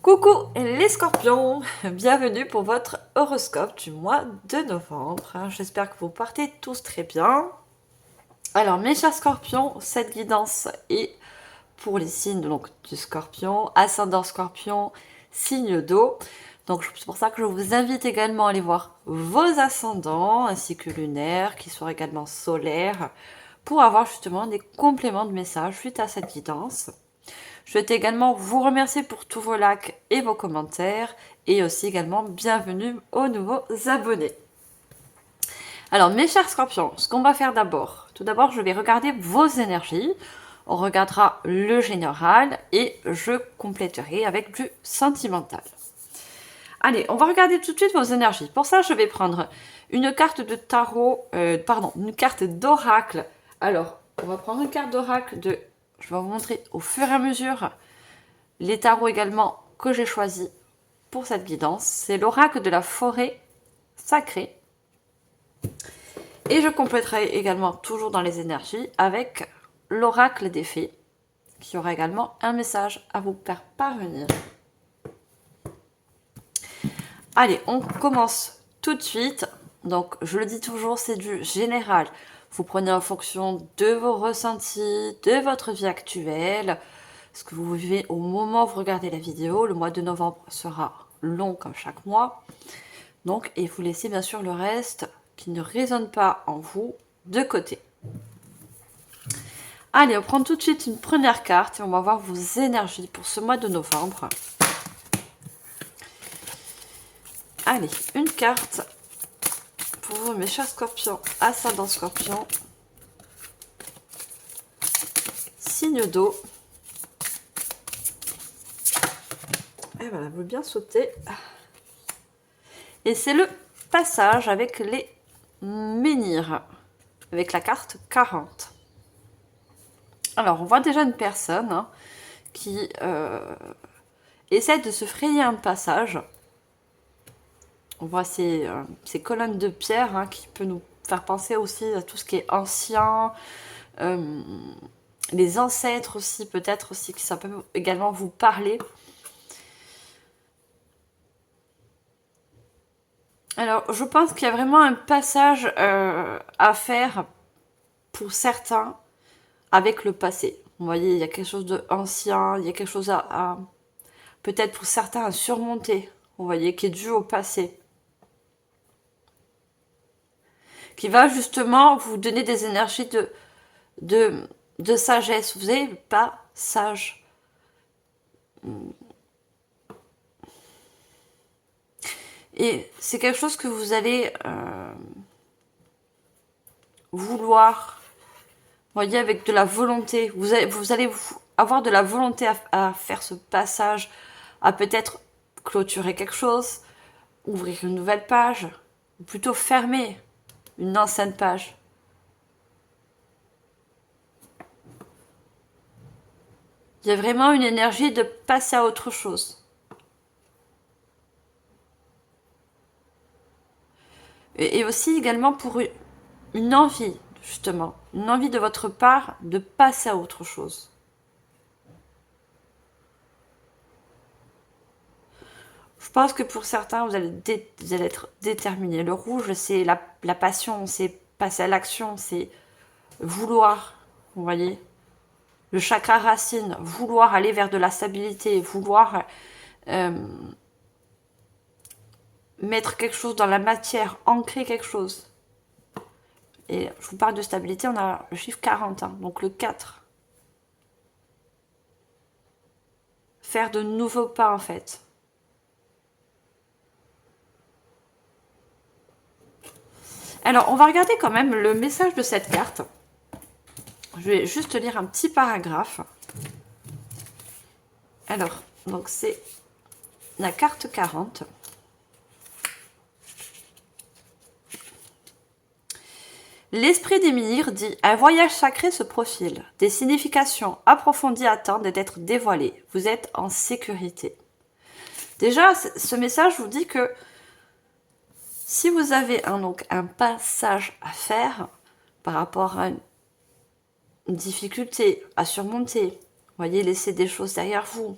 Coucou les scorpions, bienvenue pour votre horoscope du mois de novembre. J'espère que vous partez tous très bien. Alors mes chers scorpions, cette guidance est pour les signes donc, du scorpion, ascendant scorpion, signe d'eau. Donc c'est pour ça que je vous invite également à aller voir vos ascendants ainsi que lunaires, qui sont également solaires, pour avoir justement des compléments de messages suite à cette guidance. Je souhaite également vous remercier pour tous vos likes et vos commentaires et aussi également bienvenue aux nouveaux abonnés. Alors mes chers scorpions, ce qu'on va faire d'abord, tout d'abord je vais regarder vos énergies, on regardera le général et je compléterai avec du sentimental. Allez, on va regarder tout de suite vos énergies. Pour ça, je vais prendre une carte de tarot, une carte d'oracle. Alors, on va prendre une carte d'oracle de... Je vais vous montrer au fur et à mesure les tarots également que j'ai choisis pour cette guidance. C'est l'oracle de la forêt sacrée. Et je compléterai également toujours dans les énergies avec l'oracle des fées, qui aura également un message à vous faire parvenir. Allez, on commence tout de suite. Donc, je le dis toujours, c'est du général. Vous prenez en fonction de vos ressentis, de votre vie actuelle, ce que vous vivez au moment où vous regardez la vidéo. Le mois de novembre sera long comme chaque mois. Donc, et vous laissez bien sûr le reste qui ne résonne pas en vous de côté. Allez, on prend tout de suite une première carte et on va voir vos énergies pour ce mois de novembre. Allez, une carte pour vous, mes chers scorpions, ascendant scorpion, signe d'eau. Et voilà, vous bien sauter. Et c'est le passage avec les menhirs, avec la carte 40. Alors, on voit déjà une personne qui essaie de se frayer un passage. On voit ces colonnes de pierre qui peut nous faire penser aussi à tout ce qui est ancien, les ancêtres aussi, peut-être aussi, que ça peut également vous parler. Alors, je pense qu'il y a vraiment un passage à faire pour certains avec le passé. Vous voyez, il y a quelque chose d'ancien, il y a quelque chose à peut-être pour certains à surmonter, vous voyez, qui est dû au passé. Qui va justement vous donner des énergies de sagesse. Vous n'êtes pas sage. Et c'est quelque chose que vous allez vouloir, vous voyez, avec de la volonté. Vous allez avoir de la volonté à faire ce passage, à peut-être clôturer quelque chose, ouvrir une nouvelle page, ou plutôt fermer une ancienne page. Il y a vraiment une énergie de passer à autre chose. Et aussi également pour une envie, justement, une envie de votre part de passer à autre chose. Je pense que pour certains, vous allez être déterminés. Le rouge, c'est la passion, c'est passer à l'action, c'est vouloir, vous voyez. Le chakra racine, vouloir aller vers de la stabilité, vouloir mettre quelque chose dans la matière, ancrer quelque chose. Et je vous parle de stabilité, on a le chiffre 40, donc le 4. Faire de nouveaux pas en fait. Alors, on va regarder quand même le message de cette carte. Je vais juste lire un petit paragraphe. Alors, donc c'est la carte 40. L'esprit des menhirs dit « Un voyage sacré se profile. Des significations approfondies attendent d'être dévoilées. Vous êtes en sécurité. » Déjà, ce message vous dit que si vous avez un passage à faire par rapport à une difficulté à surmonter, vous voyez, laisser des choses derrière vous,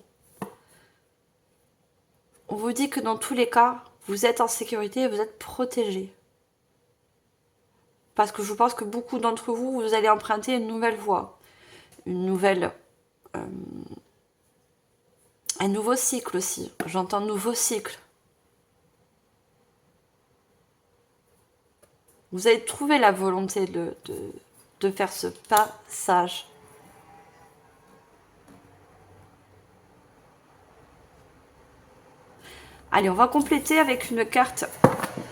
on vous dit que dans tous les cas, vous êtes en sécurité et vous êtes protégé. Parce que je pense que beaucoup d'entre vous, vous allez emprunter une nouvelle voie. Une nouvelle... un nouveau cycle aussi. J'entends nouveau cycle. Vous avez trouvé la volonté de faire ce passage. Allez, on va compléter avec une carte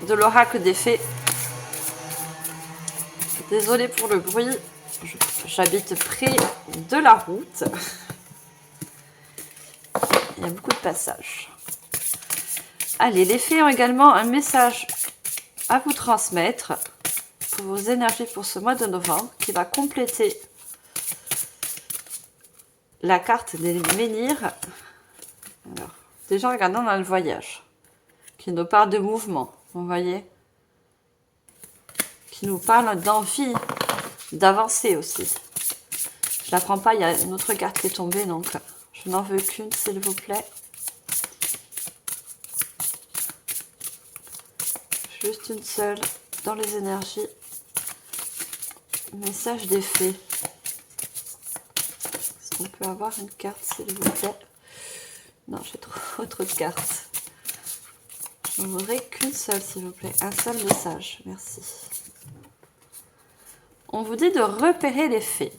de l'oracle des fées. Désolée pour le bruit, j'habite près de la route. Il y a beaucoup de passages. Allez, les fées ont également un message à vous transmettre pour vos énergies pour ce mois de novembre qui va compléter la carte des menhirs. Alors, déjà regardons dans le voyage, qui nous parle de mouvement, vous voyez, qui nous parle d'envie, d'avancer aussi. Je la prends pas, il y a une autre carte qui est tombée, donc je n'en veux qu'une, s'il vous plaît. Juste une seule dans les énergies. Message des fées. Est-ce qu'on peut avoir une carte, s'il vous plaît? Non, j'ai trop de cartes. Je ne voudrais qu'une seule, s'il vous plaît. Un seul message. Merci. On vous dit de repérer les fées.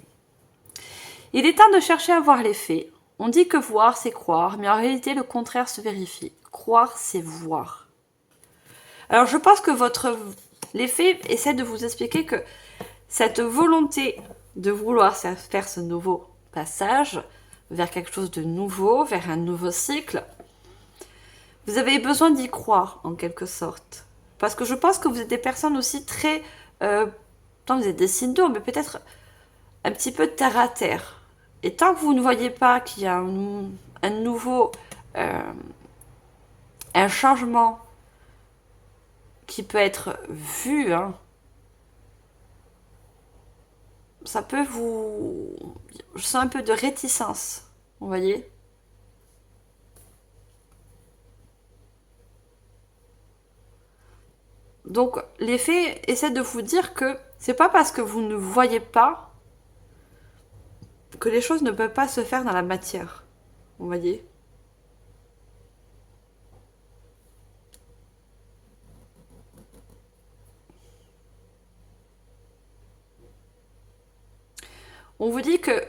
Il est temps de chercher à voir les fées. On dit que voir, c'est croire, mais en réalité, le contraire se vérifie. Croire, c'est voir. Alors, je pense que les fées essaient de vous expliquer que cette volonté de vouloir faire ce nouveau passage vers quelque chose de nouveau, vers un nouveau cycle, vous avez besoin d'y croire, en quelque sorte. Parce que je pense que vous êtes des personnes aussi très... tant vous êtes des signes d'eau, mais peut-être un petit peu terre à terre. Et tant que vous ne voyez pas qu'il y a un nouveau... un changement qui peut être vu, hein, ça peut vous... Je sens un peu de réticence, vous voyez? Donc, les fées essaient de vous dire que c'est pas parce que vous ne voyez pas que les choses ne peuvent pas se faire dans la matière, vous voyez? On vous dit que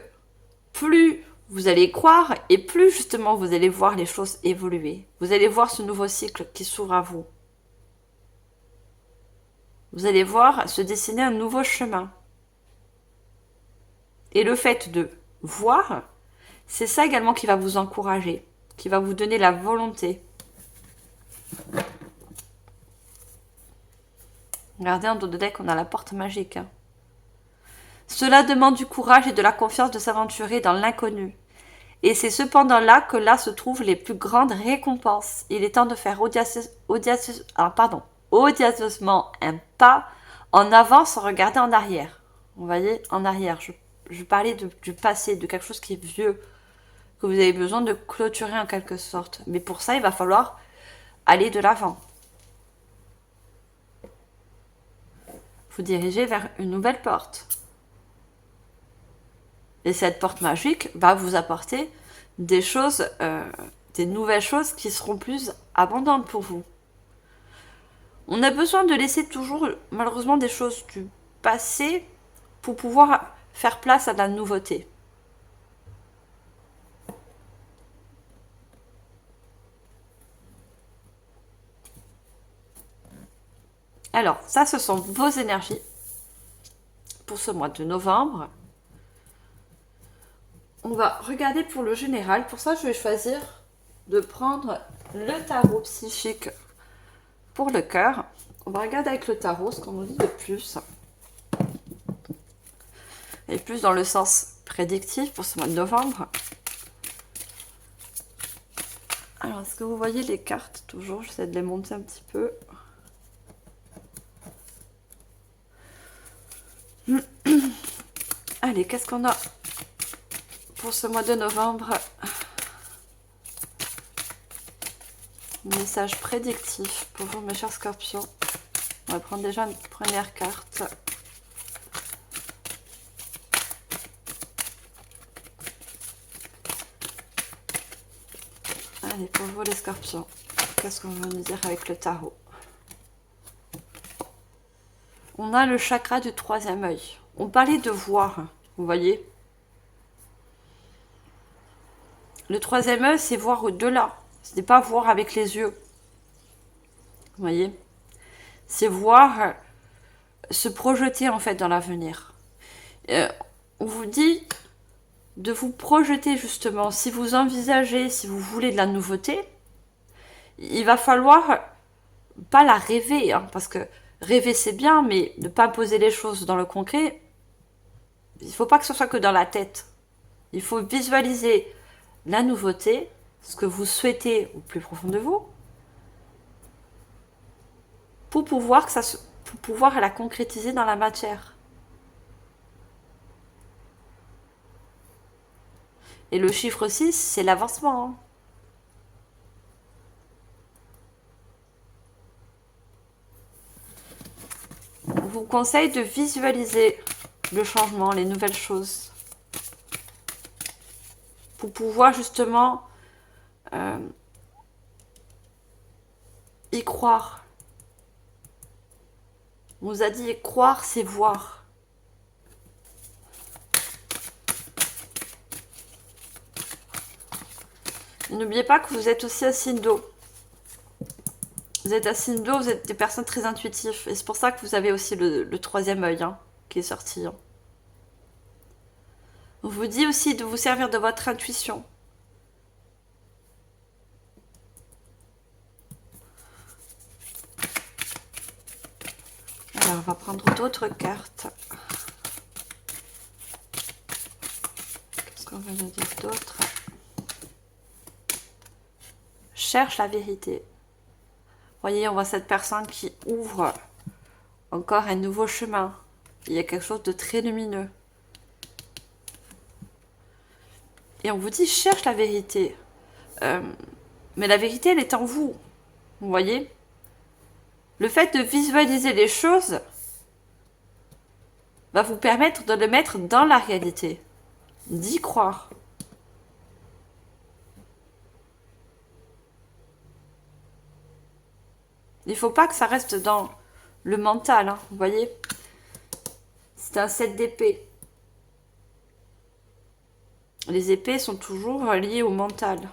plus vous allez croire et plus justement vous allez voir les choses évoluer. Vous allez voir ce nouveau cycle qui s'ouvre à vous. Vous allez voir se dessiner un nouveau chemin. Et le fait de voir, c'est ça également qui va vous encourager, qui va vous donner la volonté. Regardez, en dos de deck, on a la porte magique. Hein. Cela demande du courage et de la confiance de s'aventurer dans l'inconnu. Et c'est cependant là que là se trouvent les plus grandes récompenses. Il est temps de faire audacieusement un pas en avant sans regarder en arrière. Vous voyez, en arrière. Je parlais du passé, de quelque chose qui est vieux, que vous avez besoin de clôturer en quelque sorte. Mais pour ça, il va falloir aller de l'avant. Vous dirigez vers une nouvelle porte. Et cette porte magique va vous apporter des choses, des nouvelles choses qui seront plus abondantes pour vous. On a besoin de laisser toujours, malheureusement, des choses du passé pour pouvoir faire place à la nouveauté. Alors, ça, ce sont vos énergies pour ce mois de novembre. On va regarder pour le général. Pour ça, je vais choisir de prendre le tarot psychique pour le cœur. On va regarder avec le tarot ce qu'on nous dit de plus. Et plus dans le sens prédictif pour ce mois de novembre. Alors, est-ce que vous voyez les cartes toujours? J'essaie de les monter un petit peu. Allez, qu'est-ce qu'on a pour ce mois de novembre? Message prédictif pour vous, mes chers scorpions. On va prendre déjà une première carte. Allez, pour vous les scorpions, qu'est-ce qu'on va nous dire avec le tarot? On a le chakra du troisième œil. On parlait de voir, vous voyez. Le troisième œil, c'est voir au-delà. Ce n'est pas voir avec les yeux. Vous voyez. C'est voir, se projeter en fait dans l'avenir. On vous dit de vous projeter justement. Si vous envisagez, si vous voulez de la nouveauté, il va falloir pas la rêver, hein, parce que rêver c'est bien, mais ne pas poser les choses dans le concret, il ne faut pas que ce soit que dans la tête. Il faut visualiser la nouveauté, ce que vous souhaitez au plus profond de vous, pour pouvoir la concrétiser dans la matière. Et le chiffre 6, c'est l'avancement. Hein. On vous conseille de visualiser le changement, les nouvelles choses. Pour pouvoir justement y croire. On vous a dit croire, c'est voir. N'oubliez pas que vous êtes aussi un signe d'eau. Vous êtes un signe d'eau, vous êtes des personnes très intuitives. Et c'est pour ça que vous avez aussi le troisième œil hein, qui est sorti. Hein. On vous dit aussi de vous servir de votre intuition. Alors, on va prendre d'autres cartes. Qu'est-ce qu'on va nous dire d'autre? Cherche la vérité. Voyez, on voit cette personne qui ouvre encore un nouveau chemin. Il y a quelque chose de très lumineux. Et on vous dit, cherche la vérité. Mais la vérité, elle est en vous. Vous voyez? Le fait de visualiser les choses va vous permettre de le mettre dans la réalité. D'y croire. Il ne faut pas que ça reste dans le mental, hein, vous voyez. C'est un 7 d'épée. Les épées sont toujours liées au mental.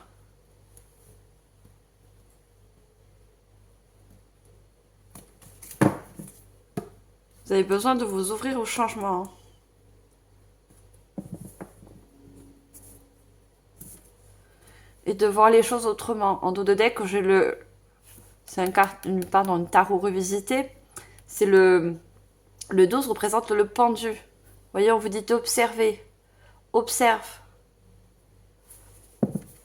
Vous avez besoin de vous ouvrir au changement. Et de voir les choses autrement. En dos de deck, j'ai le... C'est une tarot revisité. C'est le 12 représente le pendu. Vous voyez, on vous dit d'observer. Observe.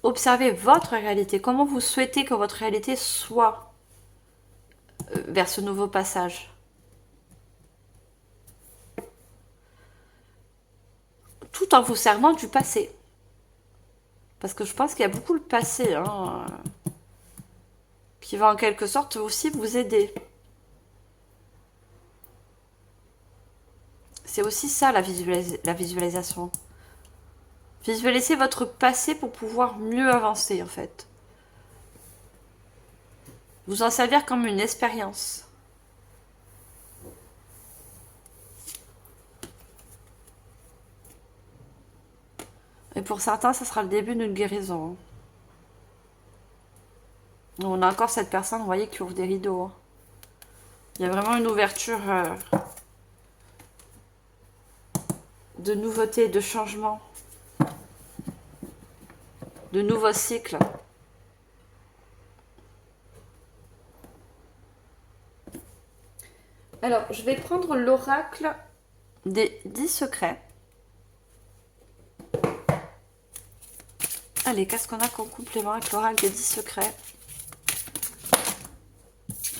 Observez votre réalité. Comment vous souhaitez que votre réalité soit vers ce nouveau passage. Tout en vous servant du passé. Parce que je pense qu'il y a beaucoup le passé hein, qui va en quelque sorte aussi vous aider. C'est aussi ça la visualisation. Visualisez votre passé pour pouvoir mieux avancer en fait. Vous en servir comme une expérience. Et pour certains, ça sera le début d'une guérison. On a encore cette personne, vous voyez, qui ouvre des rideaux. Il y a vraiment une ouverture de nouveautés, de changements, de nouveaux cycles. Alors, je vais prendre l'oracle des 10 secrets. Allez, qu'est-ce qu'on a comme complément avec l'oracle des 10 secrets?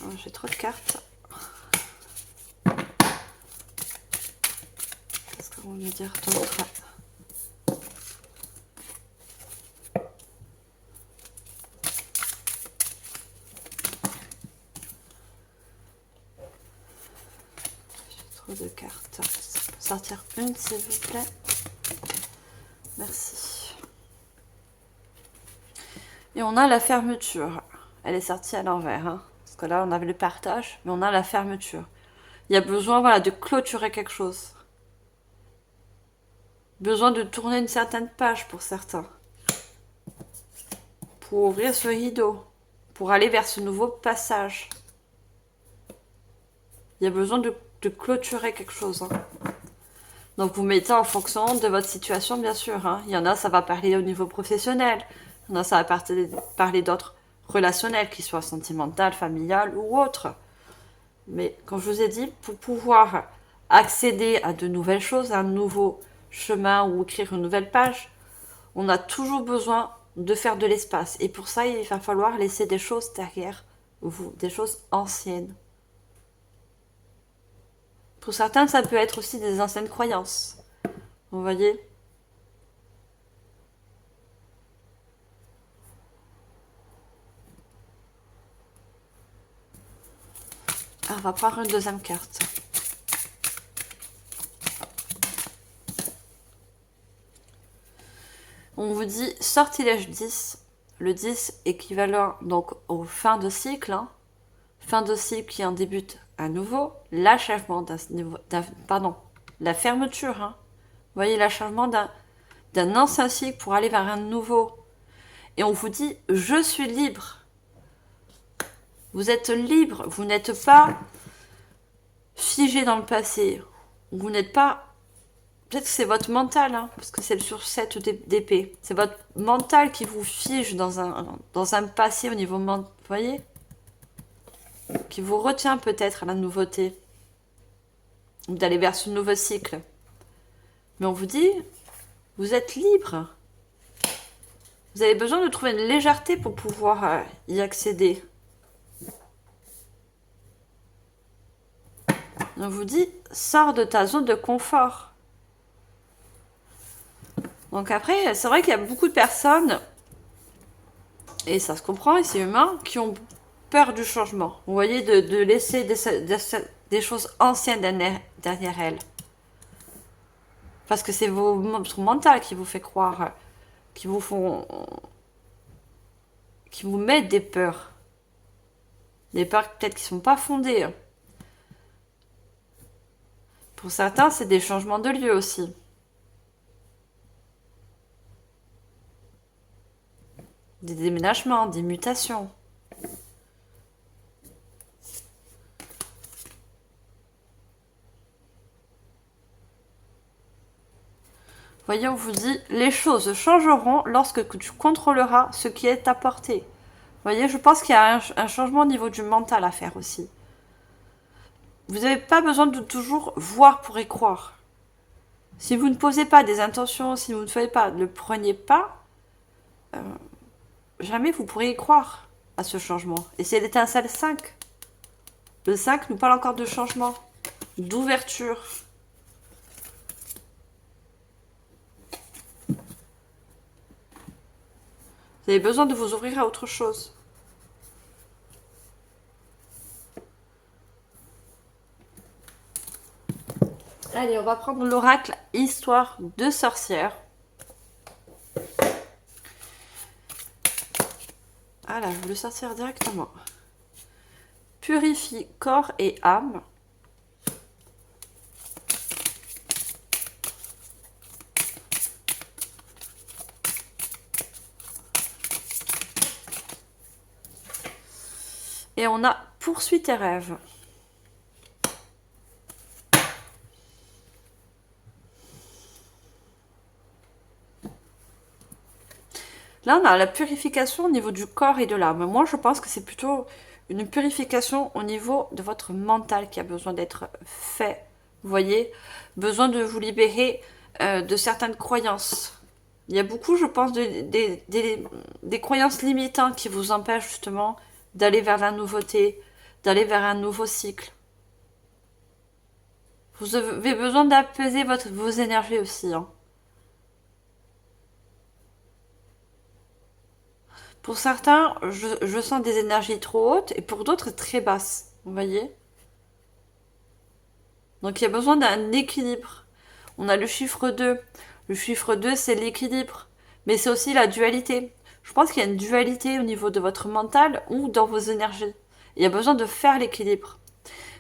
Oh, j'ai trop de cartes. Qu'est-ce qu'on va me dire d'autre? Trop de cartes. Ça peut sortir une, s'il vous plaît. Merci. Et on a la fermeture. Elle est sortie à l'envers. Hein. Parce que là, on avait le partage, mais on a la fermeture. Il y a besoin, voilà, de clôturer quelque chose. Besoin de tourner une certaine page pour certains. Pour ouvrir ce rideau. Pour aller vers ce nouveau passage. Il y a besoin de clôturer quelque chose. Hein. Donc vous mettez en fonction de votre situation, bien sûr. Hein. Il y en a, ça va parler au niveau professionnel. Il y en a, ça va parler d'autres relationnels, qu'ils soient sentimentales, familiales ou autres. Mais comme je vous ai dit, pour pouvoir accéder à de nouvelles choses, à un nouveau chemin ou écrire une nouvelle page, on a toujours besoin de faire de l'espace. Et pour ça, il va falloir laisser des choses derrière vous, des choses anciennes. Pour certains, ça peut être aussi des anciennes croyances. Vous voyez ? Ah, on va prendre une deuxième carte. On vous dit sortilège 10. Le 10 équivalent donc aux fins de cycle. Hein. Fin de cycle qui en débute à nouveau. L'achèvement la fermeture. Hein. Vous voyez, l'achèvement d'un ancien cycle pour aller vers un nouveau. Et on vous dit, je suis libre. Vous êtes libre. Vous n'êtes pas figé dans le passé. Vous n'êtes pas... Peut-être que c'est votre mental, hein, parce que c'est le sur 7 d'épée. C'est votre mental qui vous fige dans un passé au niveau mental. Vous voyez ? Qui vous retient peut-être à la nouveauté. Ou d'aller vers ce nouveau cycle. Mais on vous dit, vous êtes libre. Vous avez besoin de trouver une légèreté pour pouvoir y accéder. On vous dit, sors de ta zone de confort. Donc après, c'est vrai qu'il y a beaucoup de personnes, et ça se comprend, et c'est humain, qui ont peur du changement. Vous voyez, de laisser des choses anciennes derrière elles. Parce que c'est votre mental qui vous fait croire, qui vous mettent des peurs. Des peurs peut-être qui ne sont pas fondées. Pour certains, c'est des changements de lieu aussi. Des déménagements, des mutations. Voyez, on vous dit, les choses changeront lorsque tu contrôleras ce qui est apporté. Voyez, je pense qu'il y a un changement au niveau du mental à faire aussi. Vous n'avez pas besoin de toujours voir pour y croire. Si vous ne posez pas des intentions, si vous ne faites pas, ne prenez pas, jamais vous pourrez y croire à ce changement. Et c'est l'étincelle 5. Le 5 nous parle encore de changement, d'ouverture. Vous avez besoin de vous ouvrir à autre chose. Allez, on va prendre l'oracle Histoire de sorcière. Ah là, je vais le sortir directement. Purifie corps et âme. Et on a poursuit tes rêves. Là, on a la purification au niveau du corps et de l'âme. Moi, je pense que c'est plutôt une purification au niveau de votre mental qui a besoin d'être fait. Vous voyez, besoin de vous libérer de certaines croyances. Il y a beaucoup, je pense, des croyances limitantes qui vous empêchent justement d'aller vers la nouveauté, d'aller vers un nouveau cycle. Vous avez besoin d'apaiser vos énergies aussi. Hein. Pour certains, je sens des énergies trop hautes et pour d'autres très basses. Vous voyez ? Donc il y a besoin d'un équilibre. On a le chiffre 2. Le chiffre 2, c'est l'équilibre. Mais c'est aussi la dualité. Je pense qu'il y a une dualité au niveau de votre mental ou dans vos énergies. Il y a besoin de faire l'équilibre.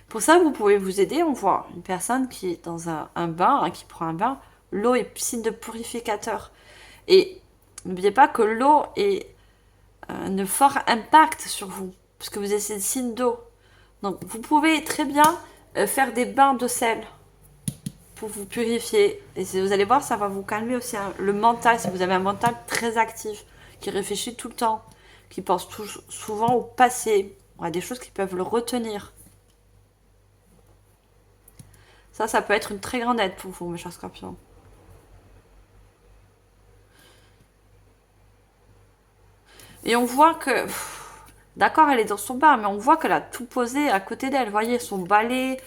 Pour ça, vous pouvez vous aider. On voit une personne qui est dans un bain, hein, qui prend un bain. L'eau est signe de purificateur. Et n'oubliez pas que l'eau est un fort impact sur vous, puisque vous êtes signe d'eau. Donc vous pouvez très bien faire des bains de sel pour vous purifier. Et vous allez voir, ça va vous calmer aussi hein, le mental, si vous avez un mental très actif, qui réfléchit tout le temps, qui pense souvent au passé, à des choses qui peuvent le retenir. Ça peut être une très grande aide pour vous, mes chers scorpions. Et on voit que, d'accord, elle est dans son bar, mais on voit qu'elle a tout posé à côté d'elle. Vous voyez, son balai.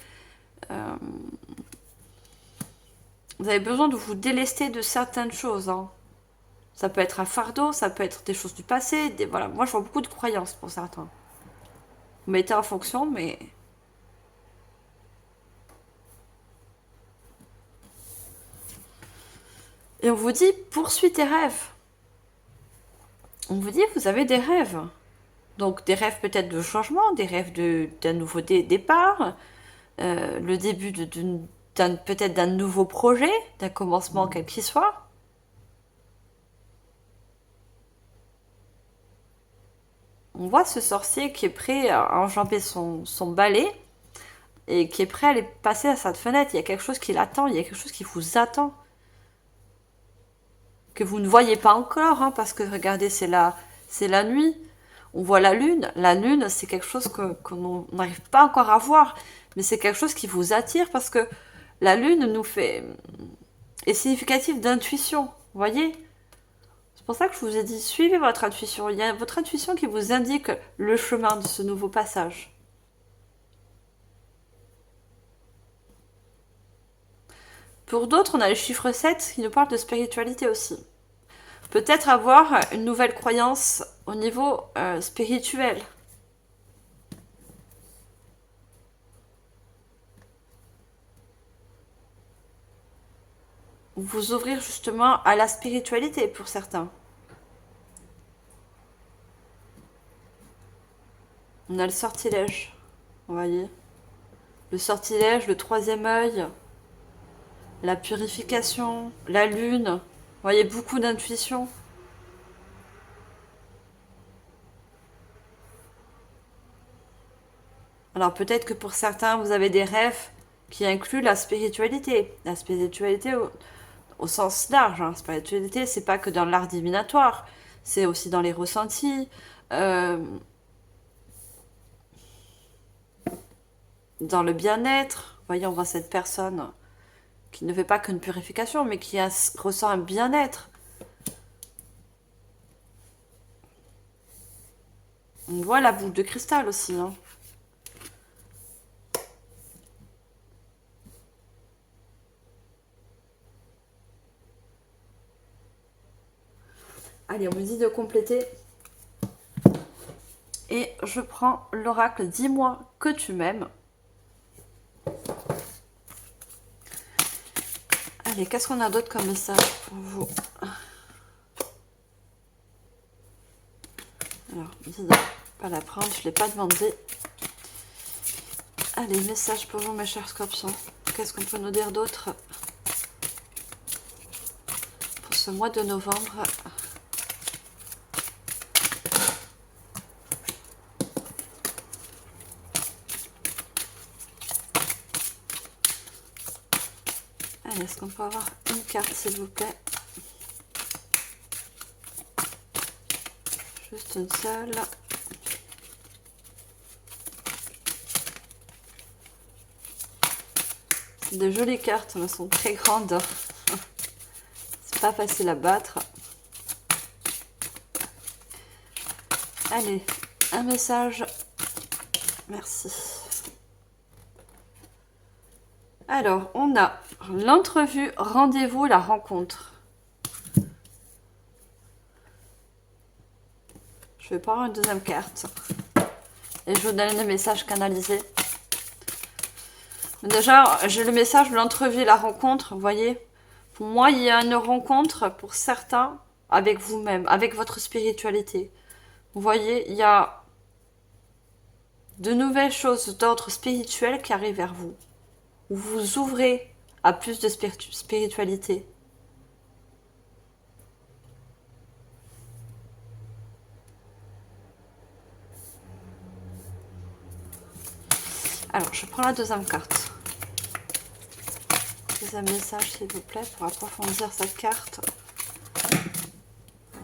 Vous avez besoin de vous délester de certaines choses. Hein. Ça peut être un fardeau, ça peut être des choses du passé. Voilà, moi je vois beaucoup de croyances pour certains. Vous mettez en fonction, mais... Et on vous dit, poursuis tes rêves. On vous dit, vous avez des rêves. Donc des rêves peut-être de changement, des rêves d'un nouveau départ, le début peut-être d'un nouveau projet, d'un commencement quel qu'il soit. On voit ce sorcier qui est prêt à enjamber son balai et qui est prêt à aller passer à cette fenêtre. Il y a quelque chose qui l'attend, il y a quelque chose qui vous attend. Que vous ne voyez pas encore, hein, parce que regardez, c'est la nuit. On voit la lune. La lune, c'est quelque chose qu'on n'arrive pas encore à voir, mais c'est quelque chose qui vous attire parce que la lune est significative d'intuition. Vous voyez? C'est pour ça que je vous ai dit, suivez votre intuition. Il y a votre intuition qui vous indique le chemin de ce nouveau passage. Pour d'autres, on a le chiffre 7 qui nous parle de spiritualité aussi. Peut-être avoir une nouvelle croyance au niveau spirituel. Vous ouvrir justement à la spiritualité pour certains. On a le sortilège, vous voyez. Le sortilège, le troisième œil, la purification, la lune. Vous voyez, beaucoup d'intuition. Alors peut-être que pour certains, vous avez des rêves qui incluent la spiritualité. La spiritualité au sens large. Hein. La spiritualité, c'est pas que dans l'art divinatoire. C'est aussi dans les ressentis. Dans le bien-être. Vous voyez, on voit cette personne qui ne fait pas qu'une purification, mais qui ressent un bien-être. On voit la boule de cristal aussi. Hein. Allez, on me dit de compléter. Et je prends l'oracle « Dis-moi que tu m'aimes ». Allez, qu'est-ce qu'on a d'autre comme message pour vous? Alors, dis donc, pas la prendre, je ne l'ai pas demandé. Allez, message pour vous, mes chers scorpions. Qu'est-ce qu'on peut nous dire d'autre pour ce mois de novembre? Allez, est-ce qu'on peut avoir une carte, s'il vous plaît? Juste une seule. C'est de jolies cartes, mais elles sont très grandes. C'est pas facile à battre. Allez, un message. Merci. Alors, on a l'entrevue, rendez-vous, la rencontre. Je vais prendre une deuxième carte. Et je vous donne le message canalisé. Déjà, j'ai le message de l'entrevue, la rencontre, vous voyez. Pour moi, il y a une rencontre pour certains avec vous-même, avec votre spiritualité. Vous voyez, il y a de nouvelles choses d'ordre spirituel qui arrivent vers vous. Vous vous ouvrez à plus de spiritualité. Alors, je prends la deuxième carte. Deuxième message, s'il vous plaît, pour approfondir cette carte.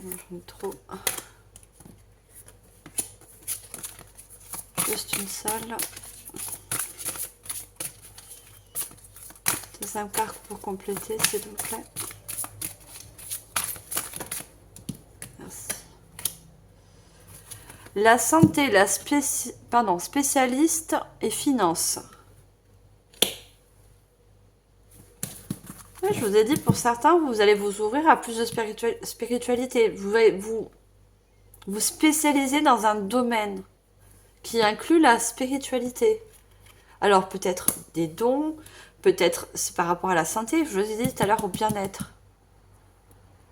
J'en ai trop. Juste une seule. Deuxième carte pour compléter, s'il vous plaît. Merci. La santé, la spécialiste et finance. Oui, je vous ai dit, pour certains, vous allez vous ouvrir à plus de spiritualité. Vous allez vous spécialiser dans un domaine qui inclut la spiritualité. Alors peut-être des dons, peut-être c'est par rapport à la santé, je vous ai dit tout à l'heure au bien-être.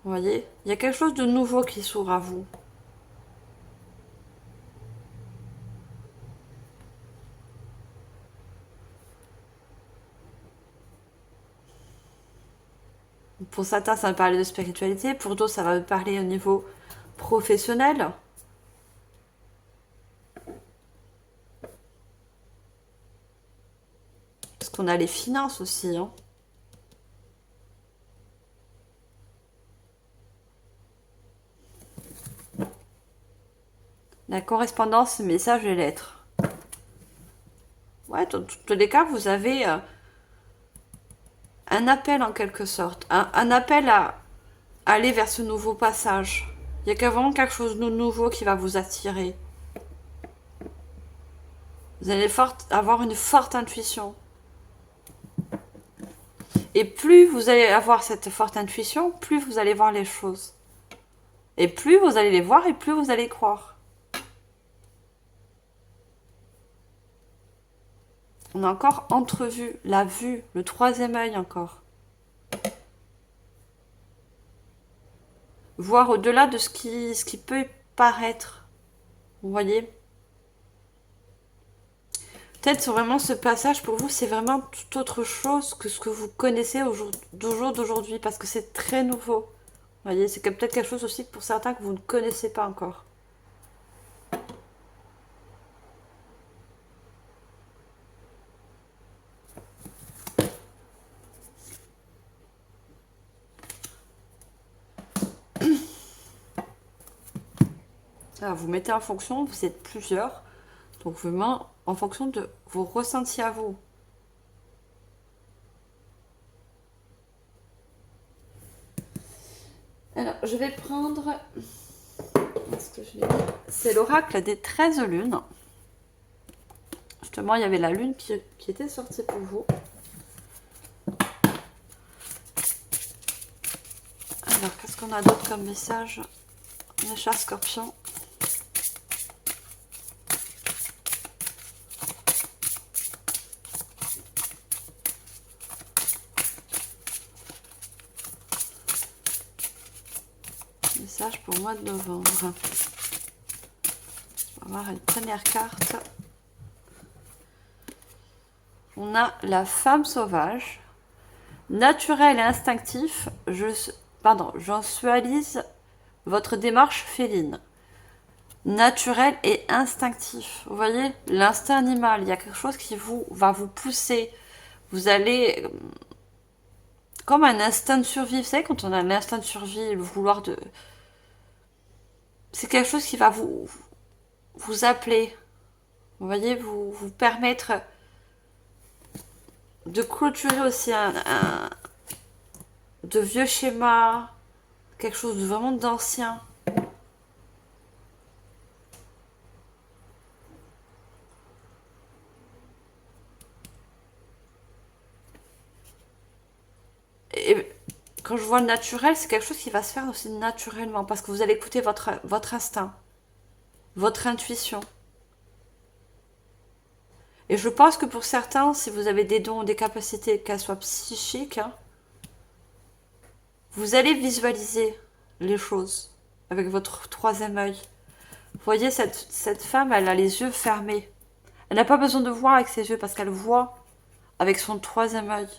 Vous voyez, il y a quelque chose de nouveau qui s'ouvre à vous. Pour certains, ça va parler de spiritualité, pour d'autres, ça va parler au niveau professionnel. Parce qu'on a les finances aussi. Hein. La correspondance, messages et lettres. Ouais, dans tous les cas, vous avez un appel en quelque sorte. Un appel à aller vers ce nouveau passage. Il y a vraiment quelque chose de nouveau qui va vous attirer. Vous allez avoir une forte intuition. Et plus vous allez avoir cette forte intuition, plus vous allez voir les choses. Et plus vous allez les voir et plus vous allez croire. On a encore entrevu, la vue, le troisième œil encore. Voir au-delà de ce qui peut paraître. Vous voyez ? Peut-être sur vraiment ce passage pour vous, c'est vraiment tout autre chose que ce que vous connaissez au jour d'aujourd'hui, parce que c'est très nouveau. Vous voyez, c'est peut-être quelque chose aussi pour certains que vous ne connaissez pas encore. Alors, vous mettez en fonction, vous êtes plusieurs, donc vraiment en fonction de vos ressentis à vous. Alors, je vais prendre... C'est l'oracle des 13 lunes. Justement, il y avait la lune qui était sortie pour vous. Alors, qu'est-ce qu'on a d'autre comme message? Les chats scorpions. Message pour le mois de novembre. On va voir une première carte. On a la femme sauvage. Naturel et instinctif, j'ensualise votre démarche féline. Naturel et instinctif. Vous voyez, l'instinct animal, il y a quelque chose qui va vous pousser. Vous allez... Comme un instinct de survie. Vous savez, quand on a un instinct de survie, le vouloir de... C'est quelque chose qui va vous appeler. Vous voyez, vous permettre de clôturer aussi de vieux schémas, quelque chose de vraiment d'ancien. Et quand je vois le naturel, c'est quelque chose qui va se faire aussi naturellement, parce que vous allez écouter votre instinct, votre intuition. Et je pense que pour certains, si vous avez des dons, des capacités, qu'elles soient psychiques, hein, vous allez visualiser les choses avec votre troisième œil. Vous voyez, cette femme, elle a les yeux fermés. Elle n'a pas besoin de voir avec ses yeux parce qu'elle voit avec son troisième œil.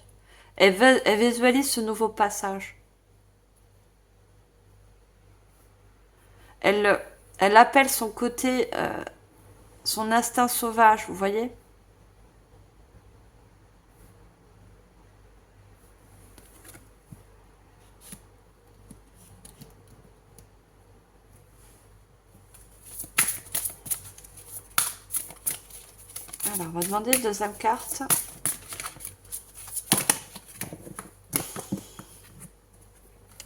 Elle visualise ce nouveau passage. Elle, elle appelle son côté, son instinct sauvage, vous voyez? Alors, on va demander une deuxième carte.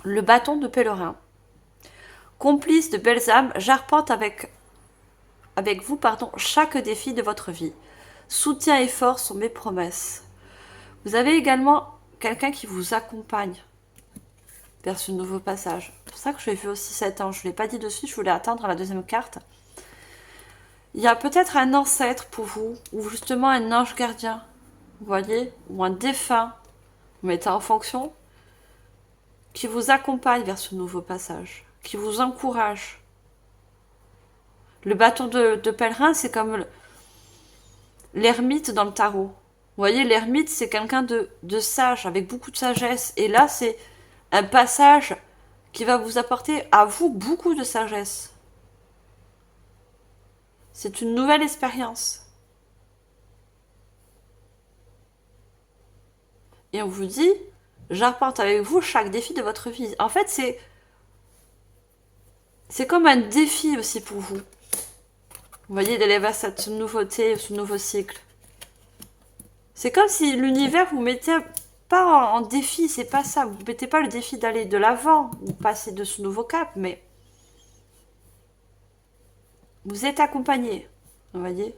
Le bâton de pèlerin. Complice de belles âmes, j'arpente avec vous chaque défi de votre vie. Soutien et force sont mes promesses. Vous avez également quelqu'un qui vous accompagne vers ce nouveau passage. C'est pour ça que j'ai vu aussi cet ange. Je ne l'ai pas dit dessus, je voulais attendre la deuxième carte. Il y a peut-être un ancêtre pour vous, ou justement un ange gardien, vous voyez, ou un défunt, vous mettez en fonction, qui vous accompagne vers ce nouveau passage, qui vous encourage. Le bâton de pèlerin, c'est comme l'ermite dans le tarot. Vous voyez, l'ermite, c'est quelqu'un de sage, avec beaucoup de sagesse. Et là, c'est un passage qui va vous apporter à vous beaucoup de sagesse. C'est une nouvelle expérience. Et on vous dit, j'apporte avec vous chaque défi de votre vie. En fait, c'est comme un défi aussi pour vous. Vous voyez, d'aller vers cette nouveauté, ce nouveau cycle. C'est comme si l'univers vous mettait pas en défi, c'est pas ça. Vous ne mettez pas le défi d'aller de l'avant ou passer de ce nouveau cap, mais vous êtes accompagné. Vous voyez?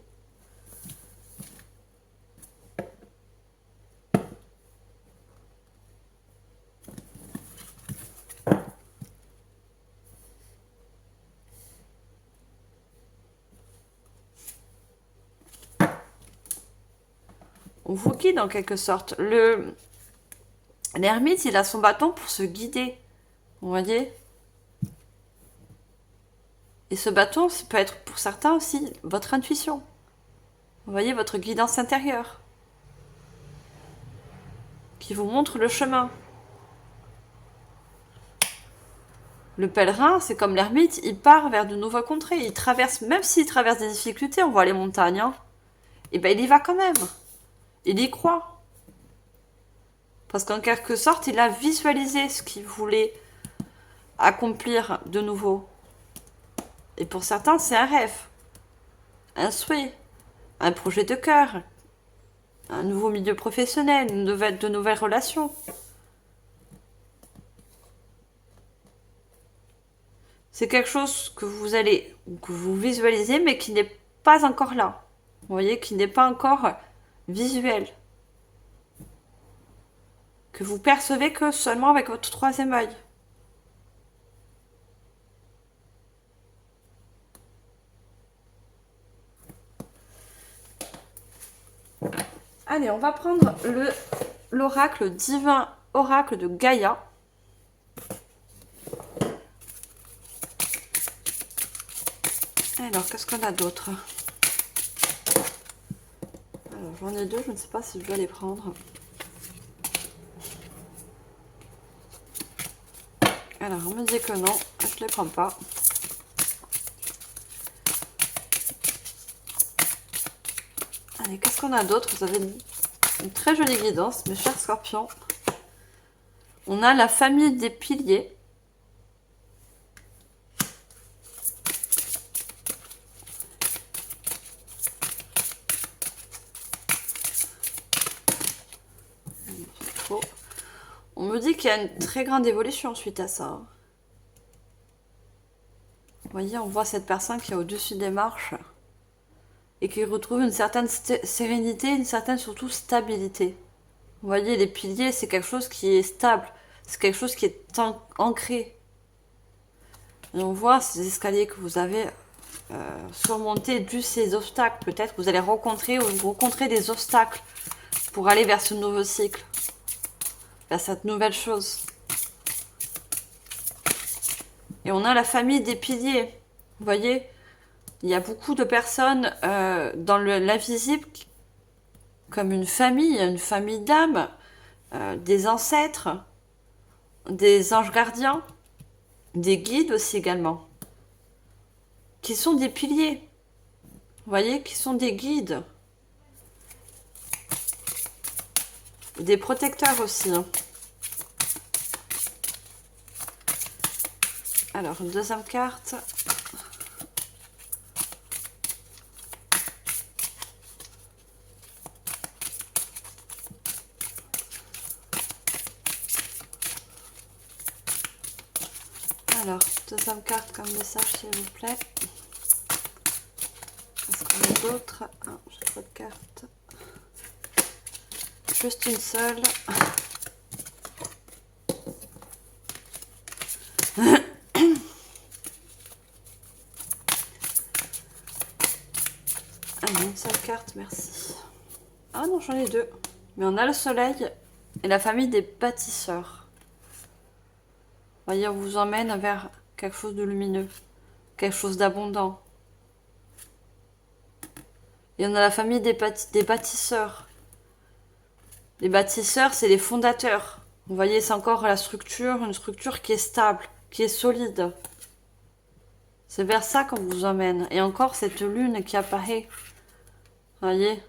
On vous guide en quelque sorte. L'ermite, il a son bâton pour se guider. Vous voyez? Et ce bâton, ça peut être pour certains aussi votre intuition. Vous voyez, votre guidance intérieure. Qui vous montre le chemin. Le pèlerin, c'est comme l'ermite, il part vers de nouvelles contrées. Il traverse, même s'il traverse des difficultés, on voit les montagnes, hein, et ben il y va quand même. Il y croit. Parce qu'en quelque sorte, il a visualisé ce qu'il voulait accomplir de nouveau. Et pour certains, c'est un rêve, un souhait, un projet de cœur, un nouveau milieu professionnel, de nouvelles relations. C'est quelque chose que vous visualisez, mais qui n'est pas encore là. Vous voyez, qui n'est pas encore visuel. Que vous percevez que seulement avec votre troisième œil. Allez, on va prendre l'oracle divin, oracle de Gaïa. Alors, qu'est-ce qu'on a d'autre? Alors, j'en ai deux, je ne sais pas si je dois les prendre. Alors, on me dit que non, je ne les prends pas. Allez, qu'est-ce qu'on a d'autre? Vous avez une très jolie guidance, mes chers scorpions. On a la famille des piliers. On me dit qu'il y a une très grande évolution suite à ça. Vous voyez, on voit cette personne qui est au-dessus des marches et qui retrouve une certaine sérénité, une certaine surtout stabilité. Vous voyez, les piliers, c'est quelque chose qui est stable, c'est quelque chose qui est ancré. Et on voit ces escaliers que vous avez surmonter ces obstacles. Peut-être que vous allez rencontrer des obstacles pour aller vers ce nouveau cycle, vers cette nouvelle chose. Et on a la famille des piliers. Vous voyez, il y a beaucoup de personnes dans l'invisible, comme une famille d'âmes, des ancêtres, des anges gardiens, des guides aussi également, qui sont des piliers. Vous voyez, qui sont des guides. Des protecteurs aussi. Hein. Alors, une deuxième carte. Alors, deuxième carte comme message, s'il vous plaît. Est-ce qu'on a d'autres? Ah, j'ai trop de cartes. Juste une seule. Allez, une seule carte, merci. Ah non, j'en ai deux. Mais on a le soleil et la famille des bâtisseurs. Voyez, on vous emmène vers quelque chose de lumineux, quelque chose d'abondant. Et on a la famille des bâtisseurs. Les bâtisseurs, c'est les fondateurs. Vous voyez, c'est encore la structure, une structure qui est stable, qui est solide. C'est vers ça qu'on vous emmène. Et encore cette lune qui apparaît. Vous voyez,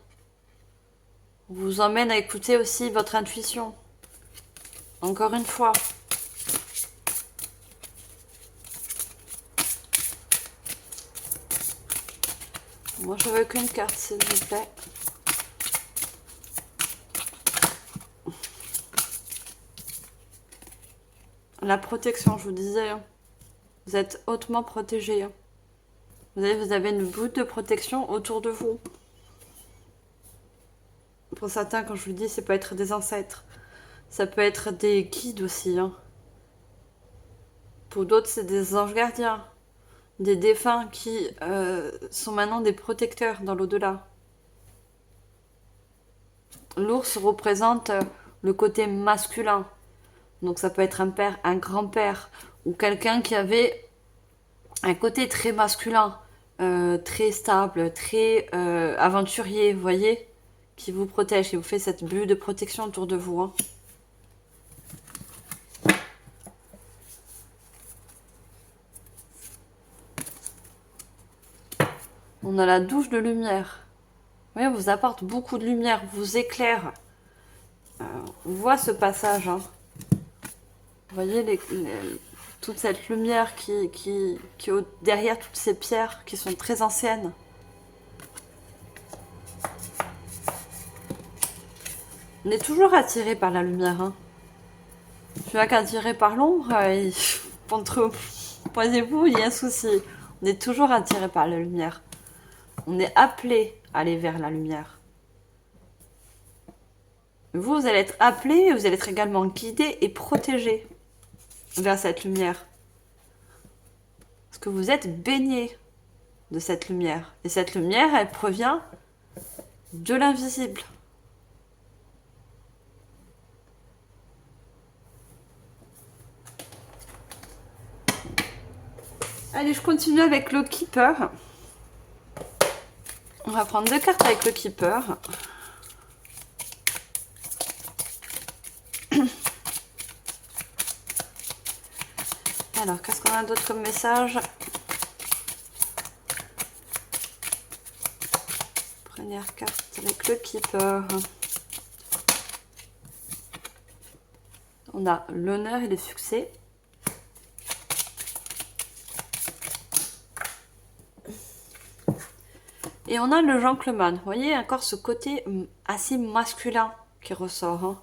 on vous emmène à écouter aussi votre intuition. Encore une fois. Moi, je veux qu'une carte, s'il vous plaît. La protection, je vous disais. Hein. Vous êtes hautement protégé. Hein. Vous avez une boule de protection autour de vous. Pour certains, quand je vous dis, ça peut être des ancêtres. Ça peut être des guides aussi. Hein. Pour d'autres, c'est des anges gardiens. Des défunts qui sont maintenant des protecteurs dans l'au-delà. L'ours représente le côté masculin. Donc ça peut être un père, un grand-père, ou quelqu'un qui avait un côté très masculin, très stable, très aventurier, vous voyez, qui vous protège et vous fait cette bulle de protection autour de vous. Hein. On a la douche de lumière. Oui, on vous apporte beaucoup de lumière, vous éclaire. On voit ce passage. Hein. Vous voyez toute cette lumière qui est derrière toutes ces pierres qui sont très anciennes. On est toujours attiré par la lumière. Hein. Tu n'as qu'attiré par l'ombre, voyez-vous, il y a un souci. On est toujours attiré par la lumière. On est appelé à aller vers la lumière. Vous allez être appelé, vous allez être également guidé et protégé vers cette lumière. Parce que vous êtes baigné de cette lumière. Et cette lumière, elle provient de l'invisible. Allez, je continue avec le Keeper. On va prendre 2 cartes avec le Keeper. Alors, qu'est-ce qu'on a d'autre comme message? Première carte avec le Keeper. On a l'honneur et le succès. Et on a le gentleman. Vous voyez encore ce côté assez masculin qui ressort. Hein.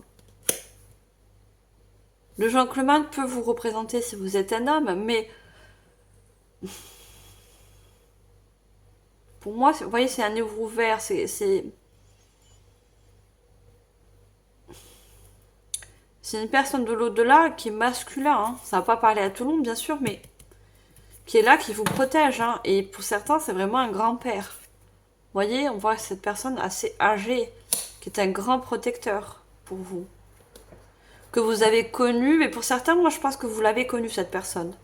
Le gentleman peut vous représenter si vous êtes un homme, mais pour moi, vous voyez, c'est un livre ouvert. C'est une personne de l'au-delà qui est masculin. Hein. Ça va pas parler à tout le monde, bien sûr, mais qui est là, qui vous protège. Hein. Et pour certains, c'est vraiment un grand-père. Vous voyez, on voit cette personne assez âgée, qui est un grand protecteur pour vous. Que vous avez connu, mais pour certains, moi je pense que vous l'avez connu, cette personne.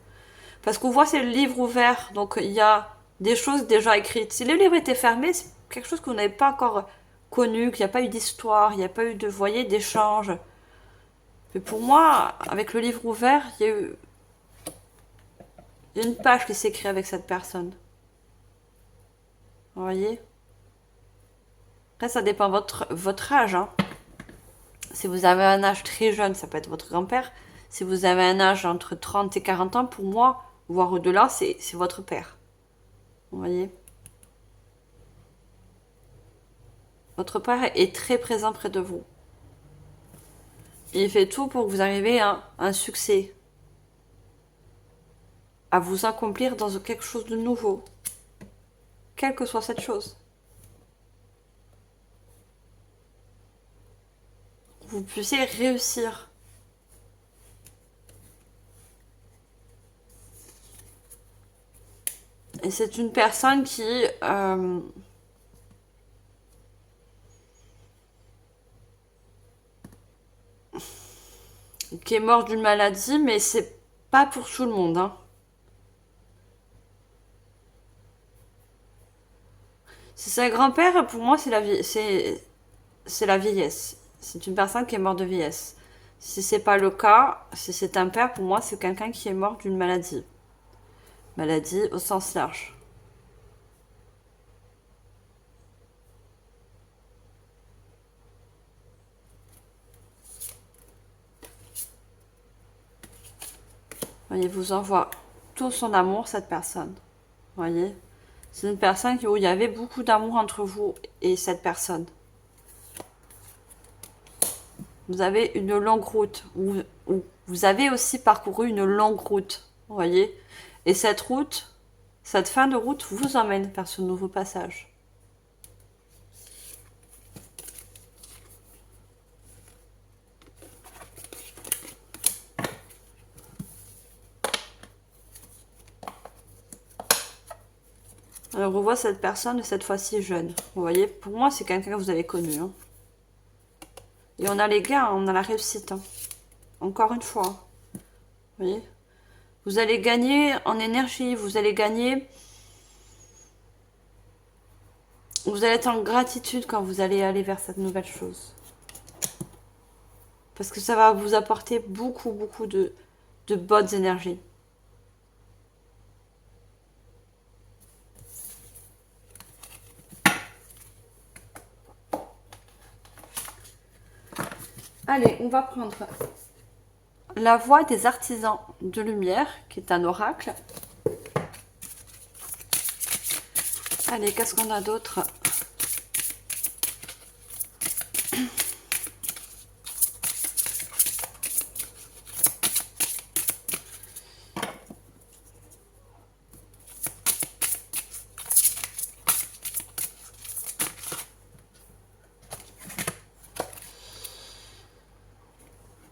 Parce qu'on voit c'est le livre ouvert, donc il y a des choses déjà écrites. Si le livre était fermé, c'est quelque chose que vous n'avez pas encore connu, qu'il n'y a pas eu d'histoire, il n'y a pas eu de, vous voyez, d'échange. Mais pour moi, avec le livre ouvert, il y a une page qui s'écrit avec cette personne. Vous voyez? Après, ça dépend de votre âge. Hein. Si vous avez un âge très jeune, ça peut être votre grand-père. Si vous avez un âge entre 30 et 40 ans, pour moi, voire au-delà, c'est votre père. Vous voyez? Votre père est très présent près de vous. Il fait tout pour que vous arriviez à un succès. À vous accomplir dans quelque chose de nouveau. Quelle que soit cette chose. Vous puissiez réussir. Et c'est une personne qui est morte d'une maladie, mais c'est pas pour tout le monde. Hein. Si c'est un grand-père, pour moi, c'est la vieillesse. C'est une personne qui est morte de vieillesse. Si c'est pas le cas, si c'est un père, pour moi, c'est quelqu'un qui est mort d'une maladie. Maladie au sens large. Voyez, vous envoie tout son amour, cette personne. Voyez, c'est une personne où il y avait beaucoup d'amour entre vous et cette personne. Vous avez une longue route, ou vous avez aussi parcouru une longue route, vous voyez. Et cette route, cette fin de route vous emmène vers ce nouveau passage. Alors, on voit cette personne, cette fois-ci jeune. Vous voyez, pour moi, c'est quelqu'un que vous avez connu. Hein. Et on a les gains, on a la réussite. Hein. Encore une fois. Vous voyez, vous allez gagner en énergie, vous allez gagner... Vous allez être en gratitude quand vous allez aller vers cette nouvelle chose. Parce que ça va vous apporter beaucoup, beaucoup de bonnes énergies. Allez, on va prendre la voix des artisans de lumière, qui est un oracle. Allez, qu'est-ce qu'on a d'autre?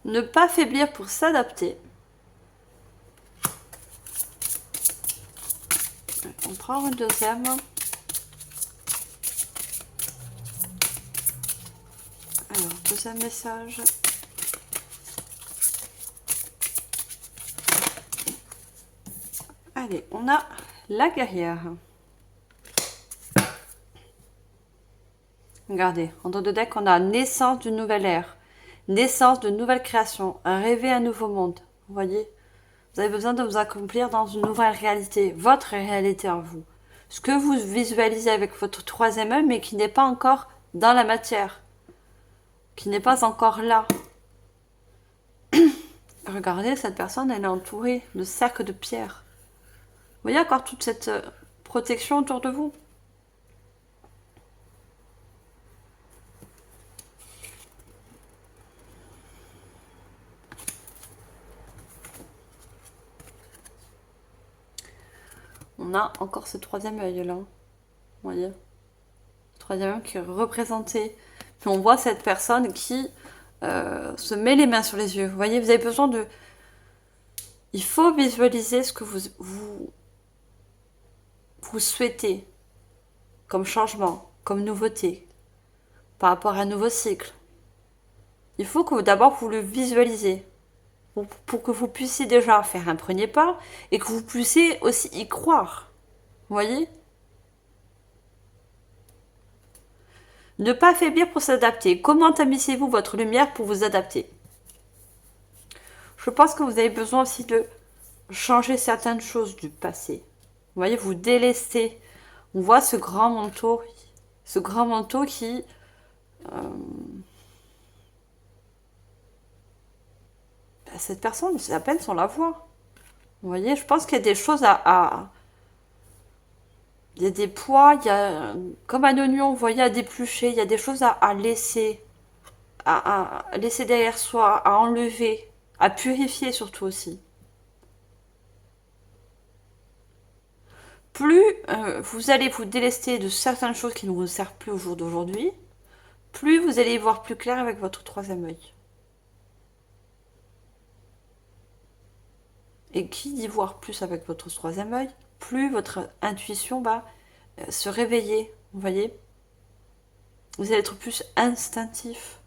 Ne pas faiblir pour s'adapter. On prend une deuxième. Alors, deuxième message. Allez, on a la guerrière. Regardez, en dos de deck, on a naissance d'une nouvelle ère. Naissance de nouvelles créations, rêver un nouveau monde. Vous voyez, vous avez besoin de vous accomplir dans une nouvelle réalité, votre réalité en vous. Ce que vous visualisez avec votre troisième œil, mais qui n'est pas encore dans la matière, qui n'est pas encore là. Regardez, cette personne, elle est entourée de cercles de pierres. Vous voyez encore toute cette protection autour de vous? On a encore ce troisième œil là. Vous voyez, le troisième œil qui est représenté. Puis on voit cette personne qui se met les mains sur les yeux. Vous voyez, vous avez besoin de... Il faut visualiser ce que vous vous souhaitez comme changement, comme nouveauté, par rapport à un nouveau cycle. Il faut que d'abord vous le visualisez, pour que vous puissiez déjà faire un premier pas et que vous puissiez aussi y croire. Vous voyez? Ne pas faiblir pour s'adapter. Comment tamisez-vous votre lumière pour vous adapter? Je pense que vous avez besoin aussi de changer certaines choses du passé. Vous voyez, vous délestez. On voit ce grand manteau qui... cette personne, c'est à peine sans la voix. Vous voyez, je pense qu'il y a des choses il y a des poids, il y a comme un oignon, vous voyez, à déplucher. Il y a des choses à laisser, à laisser derrière soi, à enlever, à purifier surtout aussi. Plus vous allez vous délester de certaines choses qui ne vous servent plus au jour d'aujourd'hui, plus vous allez y voir plus clair avec votre troisième œil. Et qui dit voir plus avec votre troisième œil, plus votre intuition va se réveiller, vous voyez. Vous allez être plus instinctif.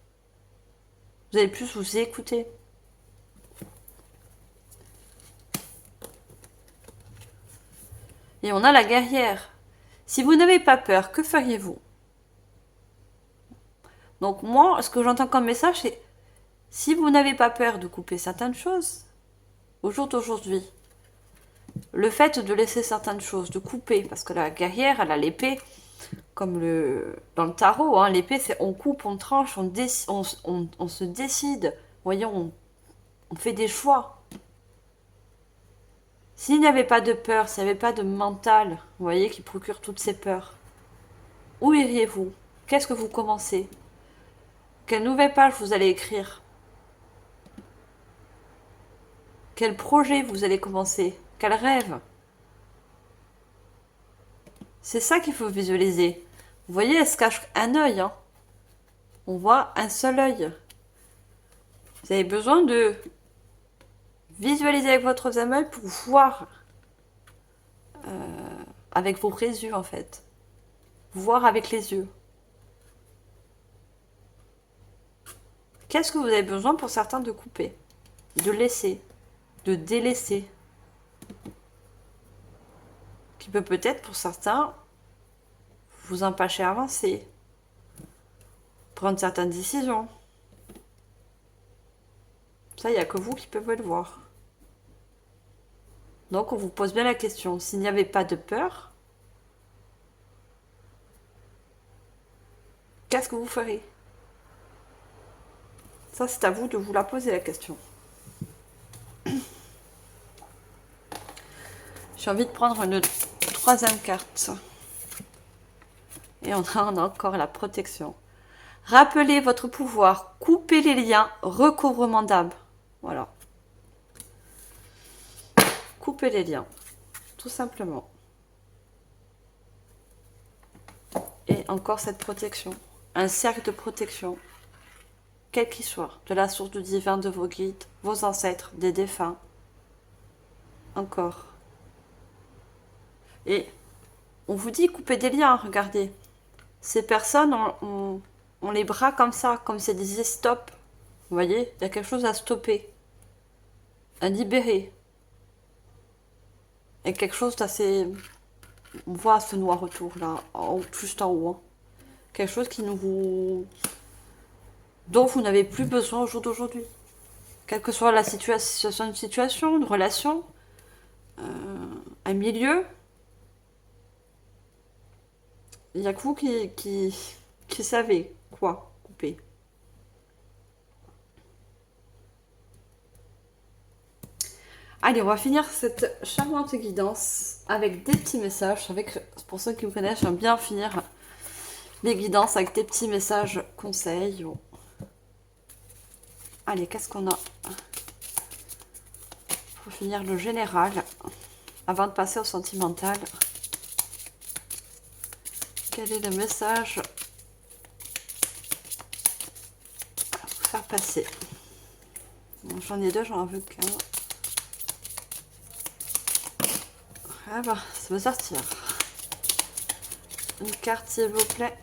Vous allez plus vous écouter. Et on a la guerrière. Si vous n'avez pas peur, que feriez-vous? Donc moi, ce que j'entends comme message, c'est si vous n'avez pas peur de couper certaines choses, au jour d'aujourd'hui, le fait de laisser certaines choses, de couper, parce que la guerrière, elle a l'épée, comme dans le tarot, hein, l'épée, c'est on coupe, on tranche, on se décide. Vous voyez, on fait des choix. S'il n'y avait pas de peur, s'il n'y avait pas de mental, vous voyez, qui procure toutes ces peurs, où iriez-vous? Qu'est-ce que vous commencez? Quelle nouvelle page vous allez écrire? Quel projet vous allez commencer? Quel rêve? C'est ça qu'il faut visualiser. Vous voyez, elle se cache un œil. Hein. On voit un seul œil. Vous avez besoin de visualiser avec votre troisième œil pour voir avec vos vrais yeux en fait. Voir avec les yeux. Qu'est-ce que vous avez besoin pour certains de couper? De laisser? De délaisser? Qui peut peut-être pour certains vous empêcher à avancer. Prendre certaines décisions. Ça, il n'y a que vous qui pouvez le voir. Donc, on vous pose bien la question. S'il n'y avait pas de peur, qu'est-ce que vous ferez? Ça, c'est à vous de vous la poser, la question. J'ai envie de prendre une troisième carte. Et on a encore la protection. Rappelez votre pouvoir. Coupez les liens. Recouvrement d'âme. Voilà. Coupez les liens. Tout simplement. Et encore cette protection. Un cercle de protection. Quel qu'il soit. De la source du divin, de vos guides, vos ancêtres, des défunts. Encore. Et on vous dit couper des liens, regardez. Ces personnes ont les bras comme ça, comme c'est des stop. Vous voyez, il y a quelque chose à stopper. À libérer. Et quelque chose d'assez... On voit ce noir retour là, juste en haut. Hein. Quelque chose qui dont vous n'avez plus besoin au jour d'aujourd'hui. Quelle que soit la situation, une relation, un milieu, il n'y a que vous qui savez quoi couper. Allez, on va finir cette charmante guidance avec des petits messages. Pour ceux qui me connaissent, j'aime bien finir les guidances avec des petits messages conseils. Allez, qu'est-ce qu'on a pour finir le général avant de passer au sentimental? Quel est le message pour faire passer? Bon, j'en ai deux, j'en veux qu'un. Ah bah, ça va sortir. Une carte, s'il vous plaît.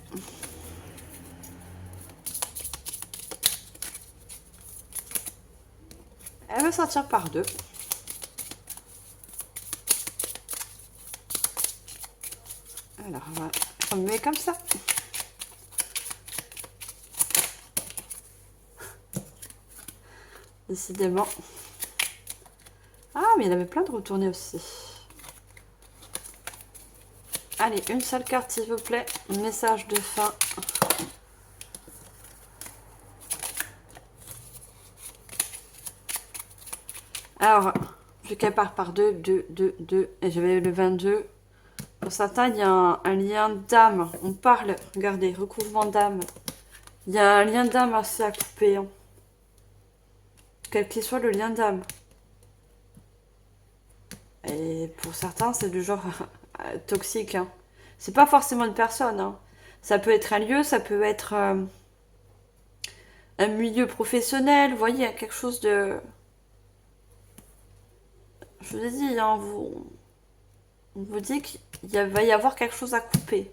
Elle va sortir par deux. Alors, on va remuer comme ça. Décidément. Ah, mais il avait plein de retournés aussi. Allez, une seule carte, s'il vous plaît. Message de fin. Alors, vu qu'elle part par 2, 2, 2, 2, et j'avais le 22. Pour certains, il y a un lien d'âme. On parle, regardez, recouvrement d'âme. Il y a un lien d'âme assez à couper. Hein. Quel qu'il soit le lien d'âme. Et pour certains, c'est du genre toxique. Hein. C'est pas forcément une personne. Hein. Ça peut être un lieu, ça peut être un milieu professionnel. Vous voyez, quelque chose de... Je vous ai dit, hein, on vous dit qu'il va y avoir quelque chose à couper.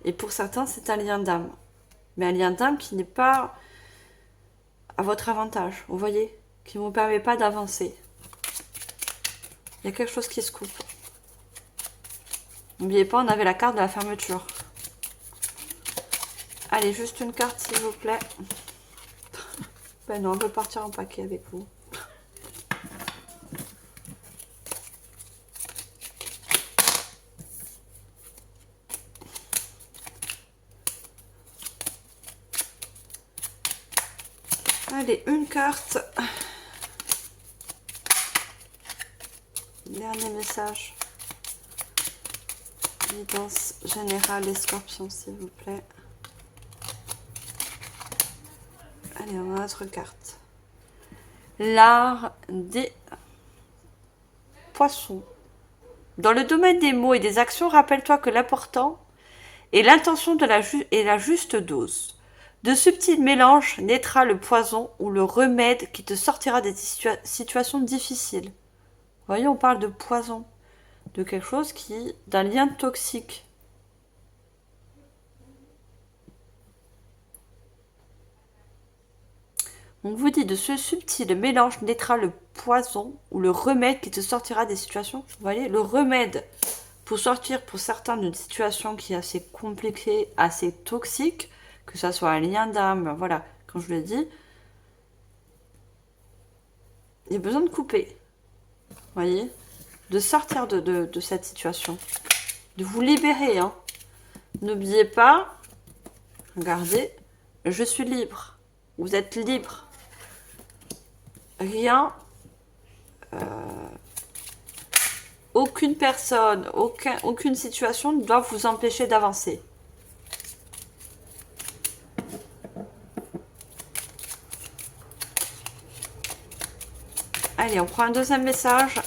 Et pour certains, c'est un lien d'âme. Mais un lien d'âme qui n'est pas à votre avantage, vous voyez, qui ne vous permet pas d'avancer. Il y a quelque chose qui se coupe. N'oubliez pas, on avait la carte de la fermeture. Allez, juste une carte, s'il vous plaît. Ben non, on peut partir en paquet avec vous. Allez, une carte. Dernier message. Guidance générale les scorpions, s'il vous plaît. Allez, on a notre carte. L'art des poissons. Dans le domaine des mots et des actions, rappelle-toi que l'important est l'intention et la juste dose. De subtils mélanges naîtra le poison ou le remède qui te sortira des situations difficiles. Vous voyez, on parle de poison, de quelque chose d'un lien toxique. On vous dit de ce subtil mélange naîtra le poison ou le remède qui te sortira des situations. Vous voyez, le remède pour sortir pour certains d'une situation qui est assez compliquée, assez toxique, que ça soit un lien d'âme, voilà, comme je l'ai dit, il y a besoin de couper. Vous voyez, de sortir de cette situation, de vous libérer. Hein. N'oubliez pas, regardez, je suis libre. Vous êtes libre. Rien, aucune personne, aucune situation ne doit vous empêcher d'avancer. Allez, on prend un deuxième message.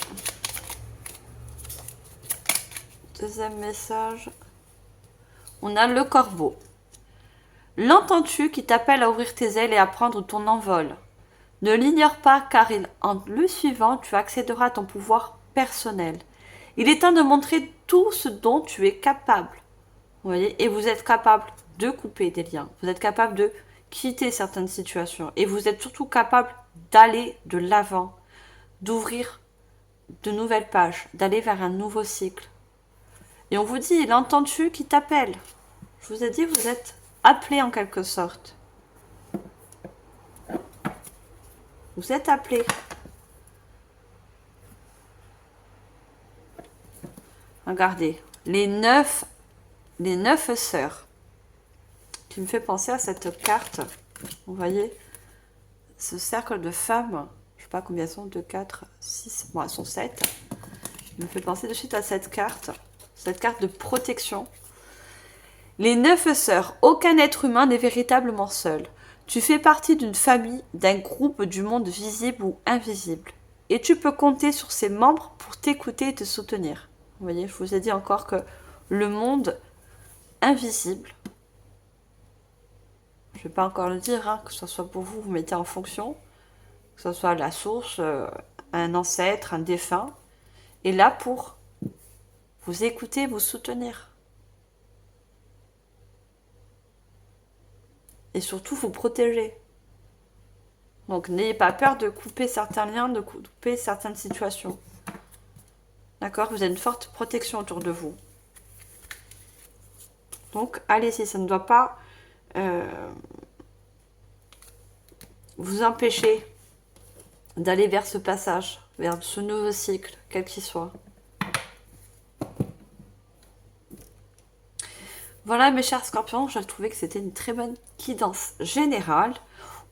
Deuxième message. On a le corbeau. L'entends-tu qui t'appelle à ouvrir tes ailes et à prendre ton envol? Ne l'ignore pas car en le suivant, tu accéderas à ton pouvoir personnel. Il est temps de montrer tout ce dont tu es capable. Vous voyez, et vous êtes capable de couper des liens. Vous êtes capable de quitter certaines situations. Et vous êtes surtout capable d'aller de l'avant, d'ouvrir de nouvelles pages, d'aller vers un nouveau cycle. Et on vous dit, l'entends-tu qui t'appelle? Je vous ai dit, vous êtes appelé en quelque sorte. Vous êtes appelé. Regardez, les neuf sœurs. Qui me fait penser à cette carte. Vous voyez, ce cercle de femmes. Je ne sais pas combien elles sont, 2, 4, 6. Bon, elles sont 7. Il me fait penser de suite à cette carte de protection. Les 9 sœurs, aucun être humain n'est véritablement seul. Tu fais partie d'une famille, d'un groupe du monde visible ou invisible. Et tu peux compter sur ses membres pour t'écouter et te soutenir. Vous voyez, je vous ai dit encore que le monde invisible, je ne vais pas encore le dire, hein, que ce soit pour vous, vous mettez en fonction, que ce soit la source, un ancêtre, un défunt, est là pour vous écouter, vous soutenir. et surtout vous protéger. Donc n'ayez pas peur de couper certains liens, de couper certaines situations. D'accord? Vous avez une forte protection autour de vous. Donc allez-y, ça ne doit pas vous empêcher d'aller vers ce passage, vers ce nouveau cycle, quel qu'il soit. Voilà mes chers scorpions, j'ai trouvé que c'était une très bonne guidance générale.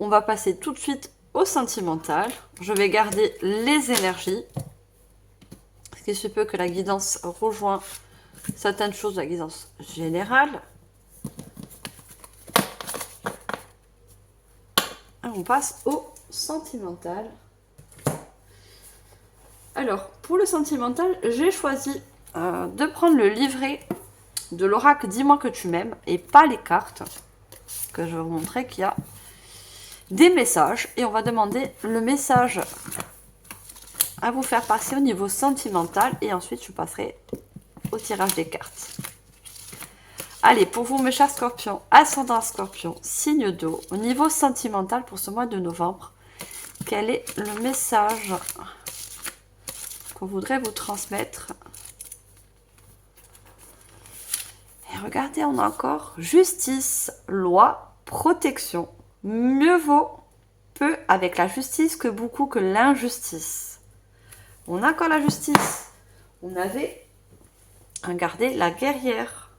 On va passer tout de suite au sentimental. Je vais garder les énergies. Parce qu'il se peut que la guidance rejoint certaines choses de la guidance générale. Et on passe au sentimental. Alors, pour le sentimental, j'ai choisi de prendre le livret de l'oracle Dis-moi que tu m'aimes et pas les cartes, que je vais vous montrer qu'il y a des messages. Et on va demander le message à vous faire passer au niveau sentimental et ensuite je passerai au tirage des cartes. Allez, pour vous mes chers scorpions, ascendant scorpion, signe d'eau, au niveau sentimental pour ce mois de novembre, quel est le message qu'on voudrait vous transmettre? Et regardez, on a encore justice, loi, protection. Mieux vaut peu avec la justice que beaucoup que l'injustice. On a encore la justice. On avait regardez la guerrière.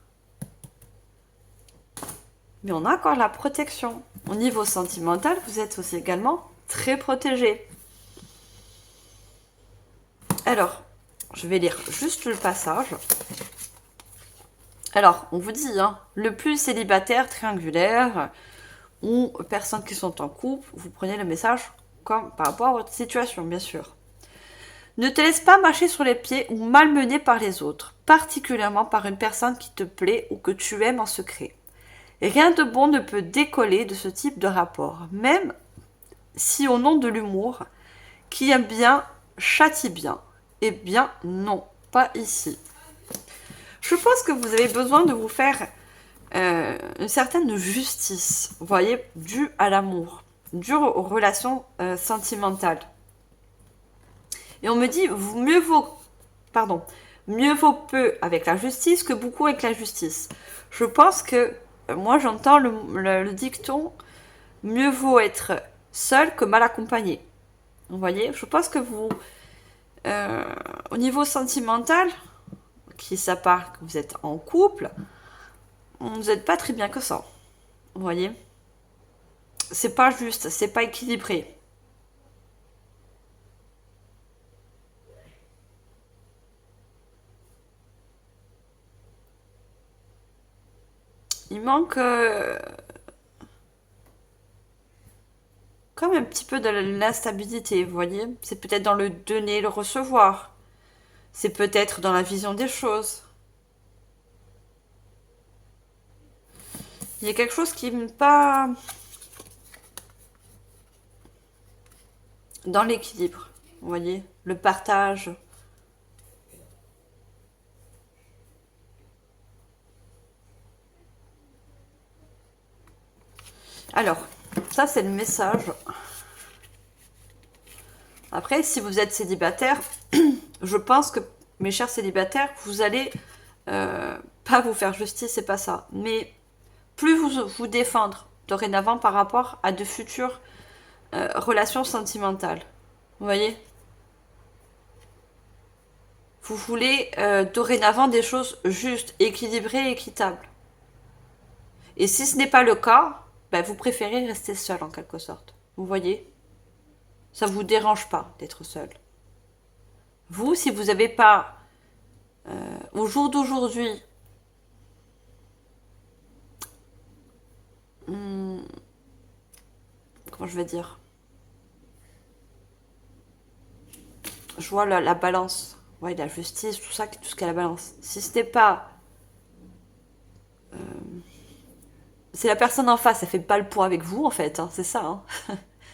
Mais on a encore la protection. Au niveau sentimental, vous êtes aussi également très protégé. Alors, je vais lire juste le passage. Alors, on vous dit, hein, le plus célibataire, triangulaire, ou personnes qui sont en couple, vous prenez le message comme par rapport à votre situation, bien sûr. Ne te laisse pas marcher sur les pieds ou malmener par les autres, particulièrement par une personne qui te plaît ou que tu aimes en secret. Rien de bon ne peut décoller de ce type de rapport, même si au nom de l'humour, qui aime bien, châtie bien. Eh bien non, pas ici. Je pense que vous avez besoin de vous faire une certaine justice, vous voyez, due à l'amour, due aux relations sentimentales. Et on me dit, mieux vaut peu avec la justice que beaucoup avec la justice. Je pense que, moi j'entends le dicton, mieux vaut être seul que mal accompagné. Vous voyez, je pense que vous, au niveau sentimental, qui ça part que vous êtes en couple, vous n'êtes pas très bien que ça. Vous voyez, c'est pas juste, c'est pas équilibré. Il manque comme un petit peu de l'instabilité, vous voyez. C'est peut-être dans le donner, le recevoir. C'est peut-être dans la vision des choses. Il y a quelque chose qui n'est pas dans l'équilibre, vous voyez. Le partage. Alors, ça c'est le message. Après, si vous êtes célibataire, je pense que, mes chers célibataires, vous allez pas vous faire justice, c'est pas ça. Mais plus vous défendre dorénavant par rapport à de futures relations sentimentales. Vous voyez? Vous voulez dorénavant des choses justes, équilibrées, équitables. Et si ce n'est pas le cas, ben vous préférez rester seul en quelque sorte. Vous voyez? Ça ne vous dérange pas d'être seul. Vous, si vous n'avez pas, au jour d'aujourd'hui, comment je vais dire, je vois la balance, ouais, la justice, tout ça, tout ce qu'est la balance. Si ce n'est pas, si la personne en face, elle fait pas le poids avec vous, en fait, hein, c'est ça. Hein.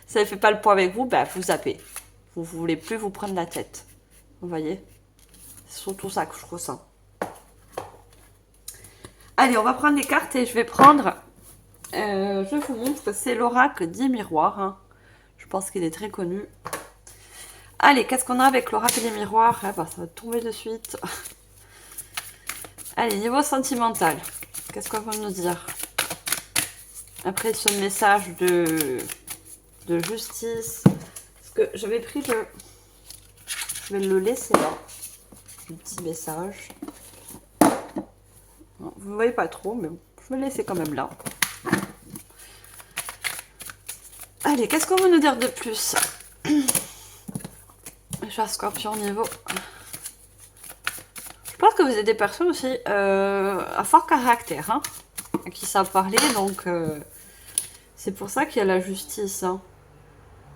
Si elle fait pas le poids avec vous, ben vous zappez. Vous voulez plus vous prendre la tête. Vous voyez? C'est surtout ça que je ressens. Allez, on va prendre les cartes et je vais prendre Je vous montre, c'est l'oracle 10 miroirs. Hein. Je pense qu'il est très connu. Allez, qu'est-ce qu'on a avec l'oracle des miroirs? Ah bah, ça va tomber de suite. Allez, niveau sentimental. Qu'est-ce qu'on va nous dire? Après ce message de justice. Parce que j'avais pris le... Je vais le laisser là. Un petit message. Vous ne voyez pas trop, mais je vais le laisser quand même là. Allez, qu'est-ce qu'on veut nous dire de plus? Cher Scorpion niveau. Je pense que vous êtes des personnes aussi à fort caractère, hein, à qui ça parler, donc c'est pour ça qu'il y a la justice. Hein.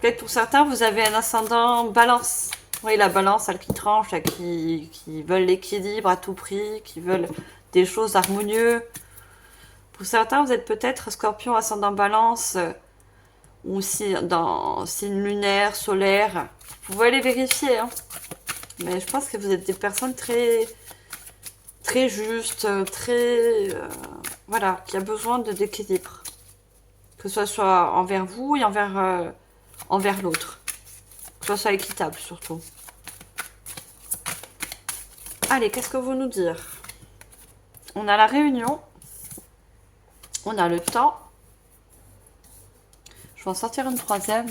Peut-être pour certains, vous avez un ascendant balance. Oui, la balance, celle qui tranche, qui veulent l'équilibre à tout prix, qui veulent des choses harmonieuses. Pour certains, vous êtes peut-être Scorpion ascendant balance, ou si dans signe lunaire, solaire. Vous pouvez aller vérifier, hein. Mais je pense que vous êtes des personnes très justes, voilà, qui a besoin d'équilibre. Que ce soit envers vous et envers l'autre. Que ce soit équitable surtout. Allez, qu'est-ce que vous nous dire? On a la réunion. On a le temps. Je vais en sortir une troisième.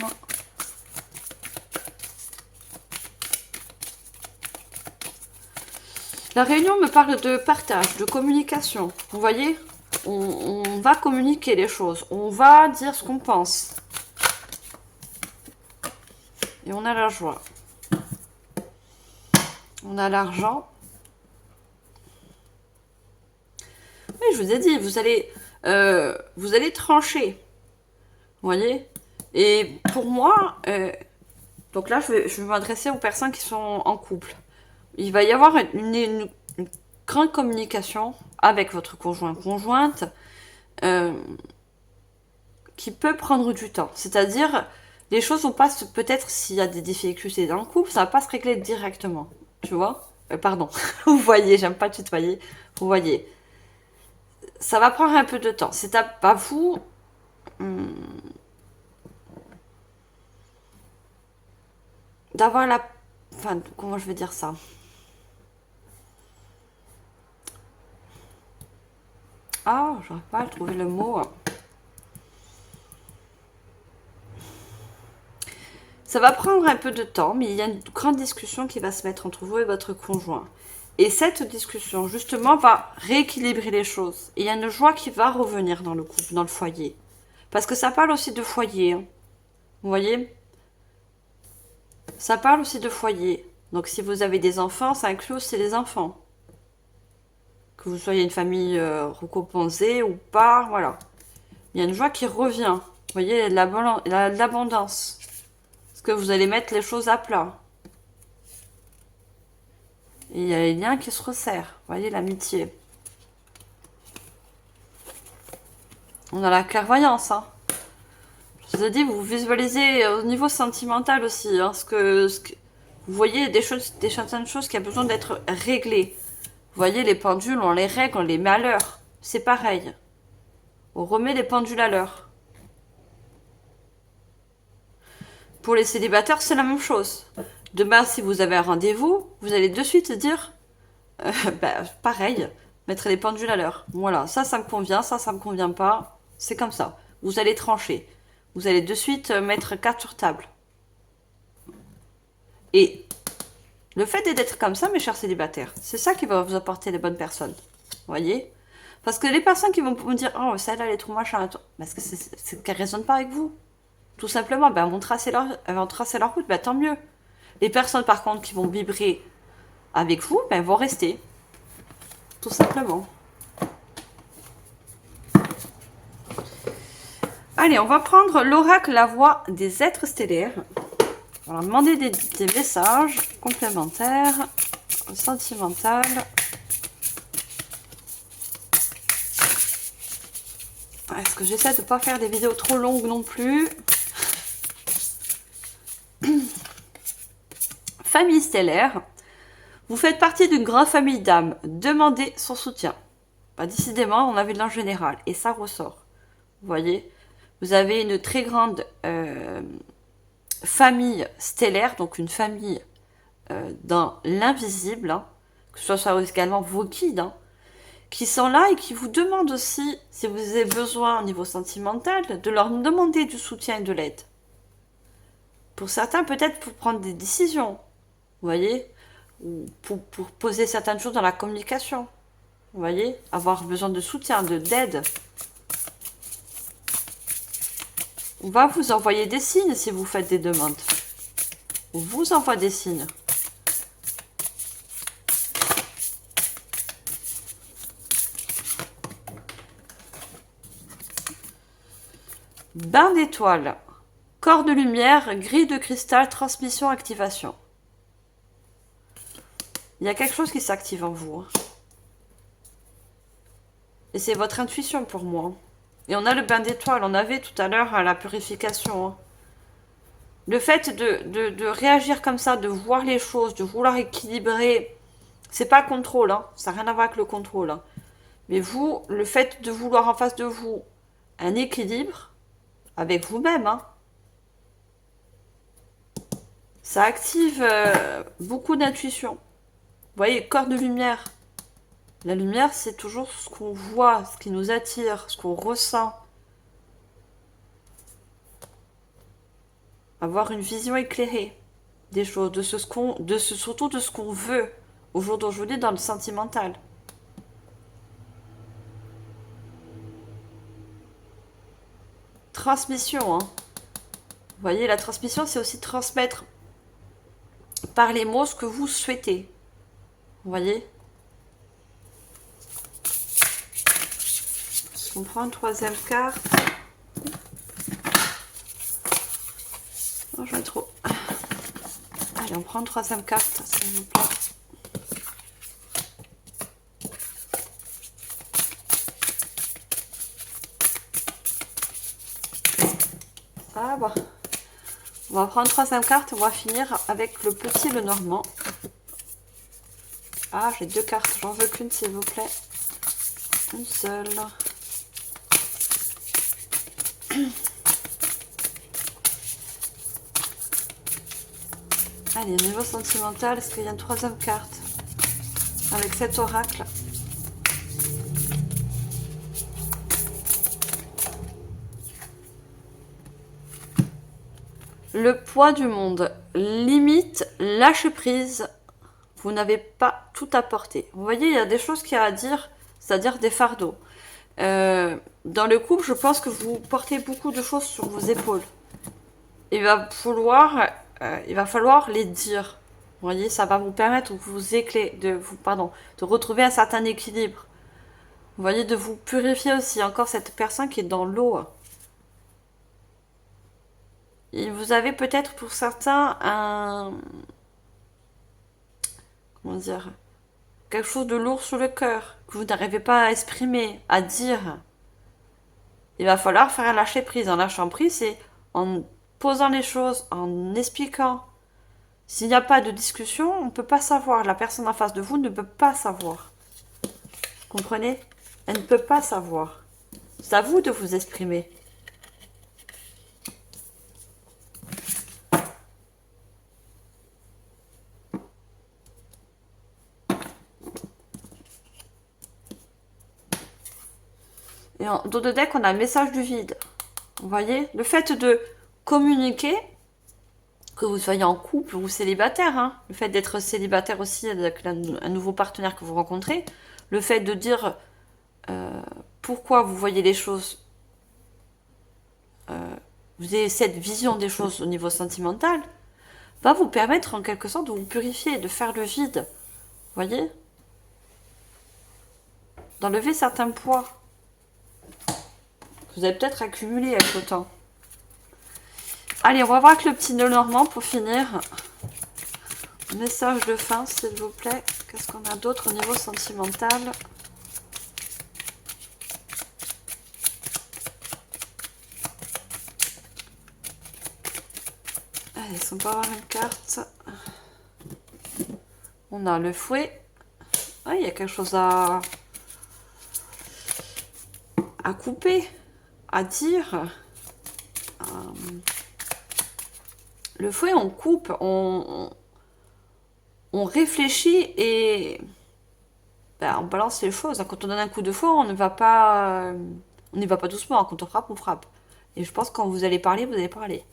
La réunion me parle de partage, de communication. Vous voyez, on va communiquer les choses. On va dire ce qu'on pense. Et on a la joie. On a l'argent. Oui, je vous ai dit, vous allez trancher. Vous voyez? Et pour moi, donc là, je vais m'adresser aux personnes qui sont en couple. Il va y avoir une grande communication avec votre conjointe qui peut prendre du temps. C'est-à-dire, les choses vont pas peut-être s'il y a des difficultés dans le couple, ça va pas se régler directement. Tu vois? Pardon. Vous voyez, j'aime pas tutoyer. Vous voyez. Ça va prendre un peu de temps. C'est à vous d'avoir la... Enfin, comment je vais dire ça? Ah, j'arrive pas à trouver le mot. Ça va prendre un peu de temps, mais il y a une grande discussion qui va se mettre entre vous et votre conjoint. Et cette discussion, justement, va rééquilibrer les choses. Et il y a une joie qui va revenir dans le couple, dans le foyer. Parce que ça parle aussi de foyer. Hein. Vous voyez? Ça parle aussi de foyer. Donc si vous avez des enfants, ça inclut aussi les enfants. Que vous soyez une famille recomposée ou pas, voilà. Il y a une joie qui revient. Vous voyez, l'abondance. Parce que vous allez mettre les choses à plat. Et il y a les liens qui se resserrent. Vous voyez, l'amitié. On a la clairvoyance. Hein. Je vous ai dit, vous visualisez au niveau sentimental aussi. Hein, vous voyez certaines choses qui ont besoin d'être réglées. Vous voyez, les pendules, on les règle, on les met à l'heure. C'est pareil. On remet les pendules à l'heure. Pour les célibataires, c'est la même chose. Demain, si vous avez un rendez-vous, vous allez de suite dire, pareil, mettre les pendules à l'heure. Voilà, ça me convient, ça me convient pas. C'est comme ça. Vous allez trancher. Vous allez de suite mettre carte sur table. Et le fait d'être comme ça, mes chers célibataires, c'est ça qui va vous apporter les bonnes personnes. Vous voyez? Parce que les personnes qui vont me dire, oh, celle-là, elle est trop machin, parce que c'est qu'elles ne raisonnent pas avec vous. Tout simplement, elles vont tracer leur route, tant mieux. Les personnes, par contre, qui vont vibrer avec vous, elles vont rester. Tout simplement. Allez, on va prendre l'oracle, la voix des êtres stellaires. On va leur demander des messages complémentaires, sentimentaux. Est-ce que j'essaie de ne pas faire des vidéos trop longues non plus? Famille stellaire. Vous faites partie d'une grande famille d'âmes. Demandez son soutien. Décidément, on avait de l'en général. Et ça ressort. Vous voyez, vous avez une très grande famille stellaire, donc une famille dans l'invisible, hein, que ce soit également vos guides, hein, qui sont là et qui vous demandent aussi, si vous avez besoin au niveau sentimental, de leur demander du soutien et de l'aide. Pour certains, peut-être pour prendre des décisions, vous voyez, ou pour poser certaines choses dans la communication, vous voyez, avoir besoin de soutien, d'aide. On va vous envoyer des signes si vous faites des demandes. On vous envoie des signes. Bain d'étoiles. Corps de lumière, grille de cristal, transmission, activation. Il y a quelque chose qui s'active en vous. Hein. Et c'est votre intuition pour moi. Et on a le bain d'étoiles. On avait tout à l'heure la purification. Hein. Le fait de réagir comme ça, de voir les choses, de vouloir équilibrer, c'est pas le contrôle. Hein. Ça n'a rien à voir avec le contrôle. Hein. Mais vous, le fait de vouloir en face de vous un équilibre avec vous-même, hein, ça active beaucoup d'intuition. Vous voyez, corps de lumière. La lumière, c'est toujours ce qu'on voit, ce qui nous attire, ce qu'on ressent. Avoir une vision éclairée des choses, surtout de ce qu'on veut au jour d'aujourd'hui dans le sentimental. Transmission, hein. Vous voyez, la transmission, c'est aussi transmettre par les mots ce que vous souhaitez. Vous voyez? On prend une troisième carte. Oh, j'en ai trop. Allez, on prend une troisième carte, s'il vous plaît. Ah bon. On va prendre une troisième carte, on va finir avec le petit le normand. Ah, j'ai deux cartes, j'en veux qu'une s'il vous plaît. Une seule. Allez, niveau sentimental, est-ce qu'il y a une troisième carte avec cet oracle? Le poids du monde. Limite, lâche prise. Vous n'avez pas tout à porter. Vous voyez, il y a des choses qu'il y a à dire, c'est-à-dire des fardeaux. Dans le couple, je pense que vous portez beaucoup de choses sur vos épaules. Il va falloir les dire. Vous voyez, ça va vous permettre de de retrouver un certain équilibre. Vous voyez, de vous purifier aussi. Encore cette personne qui est dans l'eau. Et vous avez peut-être pour certains comment dire, quelque chose de lourd sur le cœur que vous n'arrivez pas à exprimer, à dire. Il va falloir faire un lâcher prise. En lâchant prise, c'est en posant les choses, en expliquant. S'il n'y a pas de discussion, on ne peut pas savoir. La personne en face de vous ne peut pas savoir. Comprenez? Elle ne peut pas savoir. C'est à vous de vous exprimer. Et en dos de deck, on a le message du vide. Vous voyez? Le fait de communiquer, que vous soyez en couple ou célibataire, hein, le fait d'être célibataire aussi avec un nouveau partenaire que vous rencontrez, le fait de dire pourquoi vous voyez les choses, vous avez cette vision des choses au niveau sentimental, va vous permettre en quelque sorte de vous purifier, de faire le vide. Vous voyez? D'enlever certains poids que vous avez peut-être accumulés avec le temps. Allez, on va voir avec le petit nœud normand pour finir. Message de fin, s'il vous plaît. Qu'est-ce qu'on a d'autre au niveau sentimental? Allez, si on peut avoir une carte. On a le fouet. Ah, il y a quelque chose à couper. à dire. Le fouet, on coupe, on réfléchit et ben, on balance les choses. Quand on donne un coup de fouet, on ne va pas, on n'y va pas doucement. Quand on frappe, on frappe. Et je pense que quand vous allez parler, vous allez parler.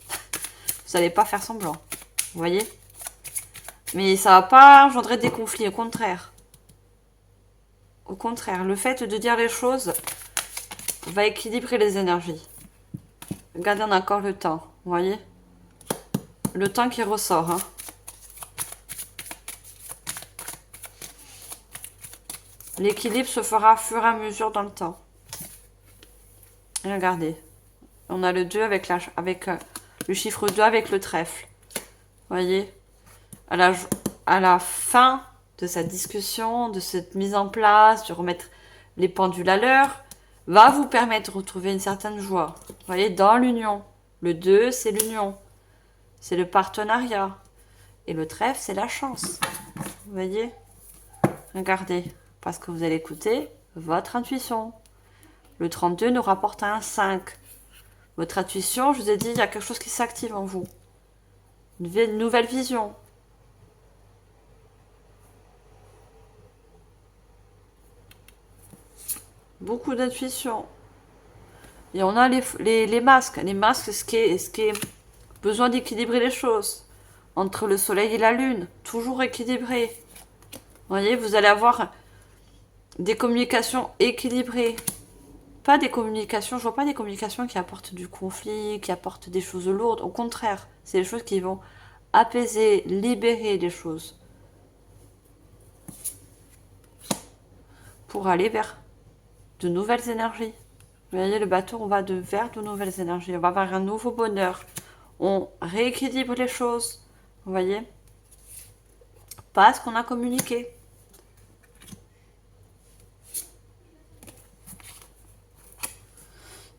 Vous n'allez pas faire semblant. Vous voyez? Mais ça va pas engendrer des conflits, au contraire. Au contraire, le fait de dire les choses va équilibrer les énergies. Regardez, on a encore le temps. Vous voyez? Le temps qui ressort. Hein. L'équilibre se fera au fur et à mesure dans le temps. Et regardez. On a le 2 avec, le chiffre 2 avec le trèfle. Vous voyez? À la fin de cette discussion, de cette mise en place, de remettre les pendules à l'heure, va vous permettre de retrouver une certaine joie. Vous voyez, dans l'union. Le 2, c'est l'union. C'est le partenariat. Et le trèfle, c'est la chance. Vous voyez? Regardez. Parce que vous allez écouter votre intuition. Le 32 nous rapporte un 5. Votre intuition, je vous ai dit, il y a quelque chose qui s'active en vous. Une nouvelle vision. Beaucoup d'intuition. Et on a les masques. Les masques, ce qui est besoin d'équilibrer les choses. Entre le soleil et la lune. Toujours équilibré. Vous voyez, vous allez avoir des communications équilibrées. Pas des communications, je vois pas des communications qui apportent du conflit, qui apportent des choses lourdes. Au contraire, c'est des choses qui vont apaiser, libérer les choses. Pour aller vers de nouvelles énergies. Vous voyez, le bateau, on va vers de nouvelles énergies. On va vers un nouveau bonheur. On rééquilibre les choses. Vous voyez? Pas ce qu'on a communiqué.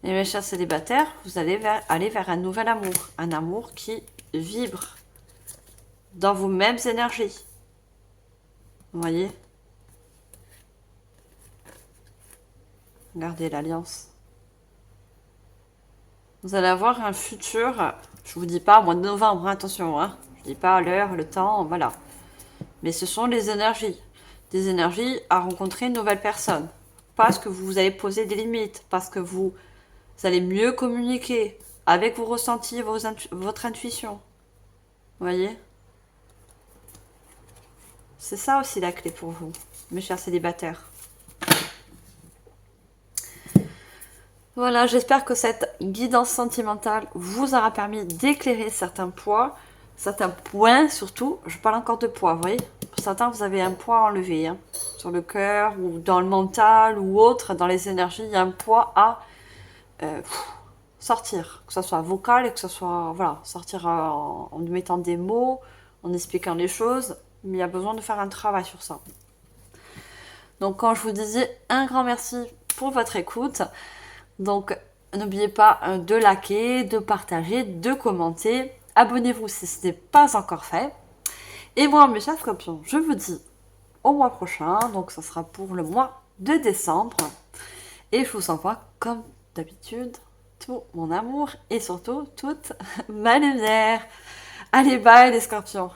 Et mes chers célibataires, vous allez aller vers un nouvel amour. Un amour qui vibre dans vos mêmes énergies. Vous voyez? Regardez l'alliance. Vous allez avoir un futur, je vous dis pas au mois de novembre, hein, attention, hein. Je dis pas l'heure, le temps, voilà. Mais ce sont les énergies. Des énergies à rencontrer une nouvelle personne. Parce que vous allez poser des limites, parce que vous allez mieux communiquer avec vos ressentis, votre intuition. Vous voyez? C'est ça aussi la clé pour vous, mes chers célibataires. Voilà, j'espère que cette guidance sentimentale vous aura permis d'éclairer certains points surtout. Je parle encore de poids, vous voyez? Pour certains, vous avez un poids à enlever, hein, sur le cœur ou dans le mental ou autre, dans les énergies, il y a un poids à sortir, que ce soit vocal et que ce soit, voilà, sortir en mettant des mots, en expliquant les choses, mais il y a besoin de faire un travail sur ça. Donc, quand je vous disais un grand merci pour votre écoute, donc n'oubliez pas de liker, de partager, de commenter, abonnez-vous si ce n'est pas encore fait. Et moi, mes chers scorpions, je vous dis au mois prochain, donc ça sera pour le mois de décembre. Et je vous envoie, comme d'habitude, tout mon amour et surtout toute ma lumière. Allez, bye les scorpions!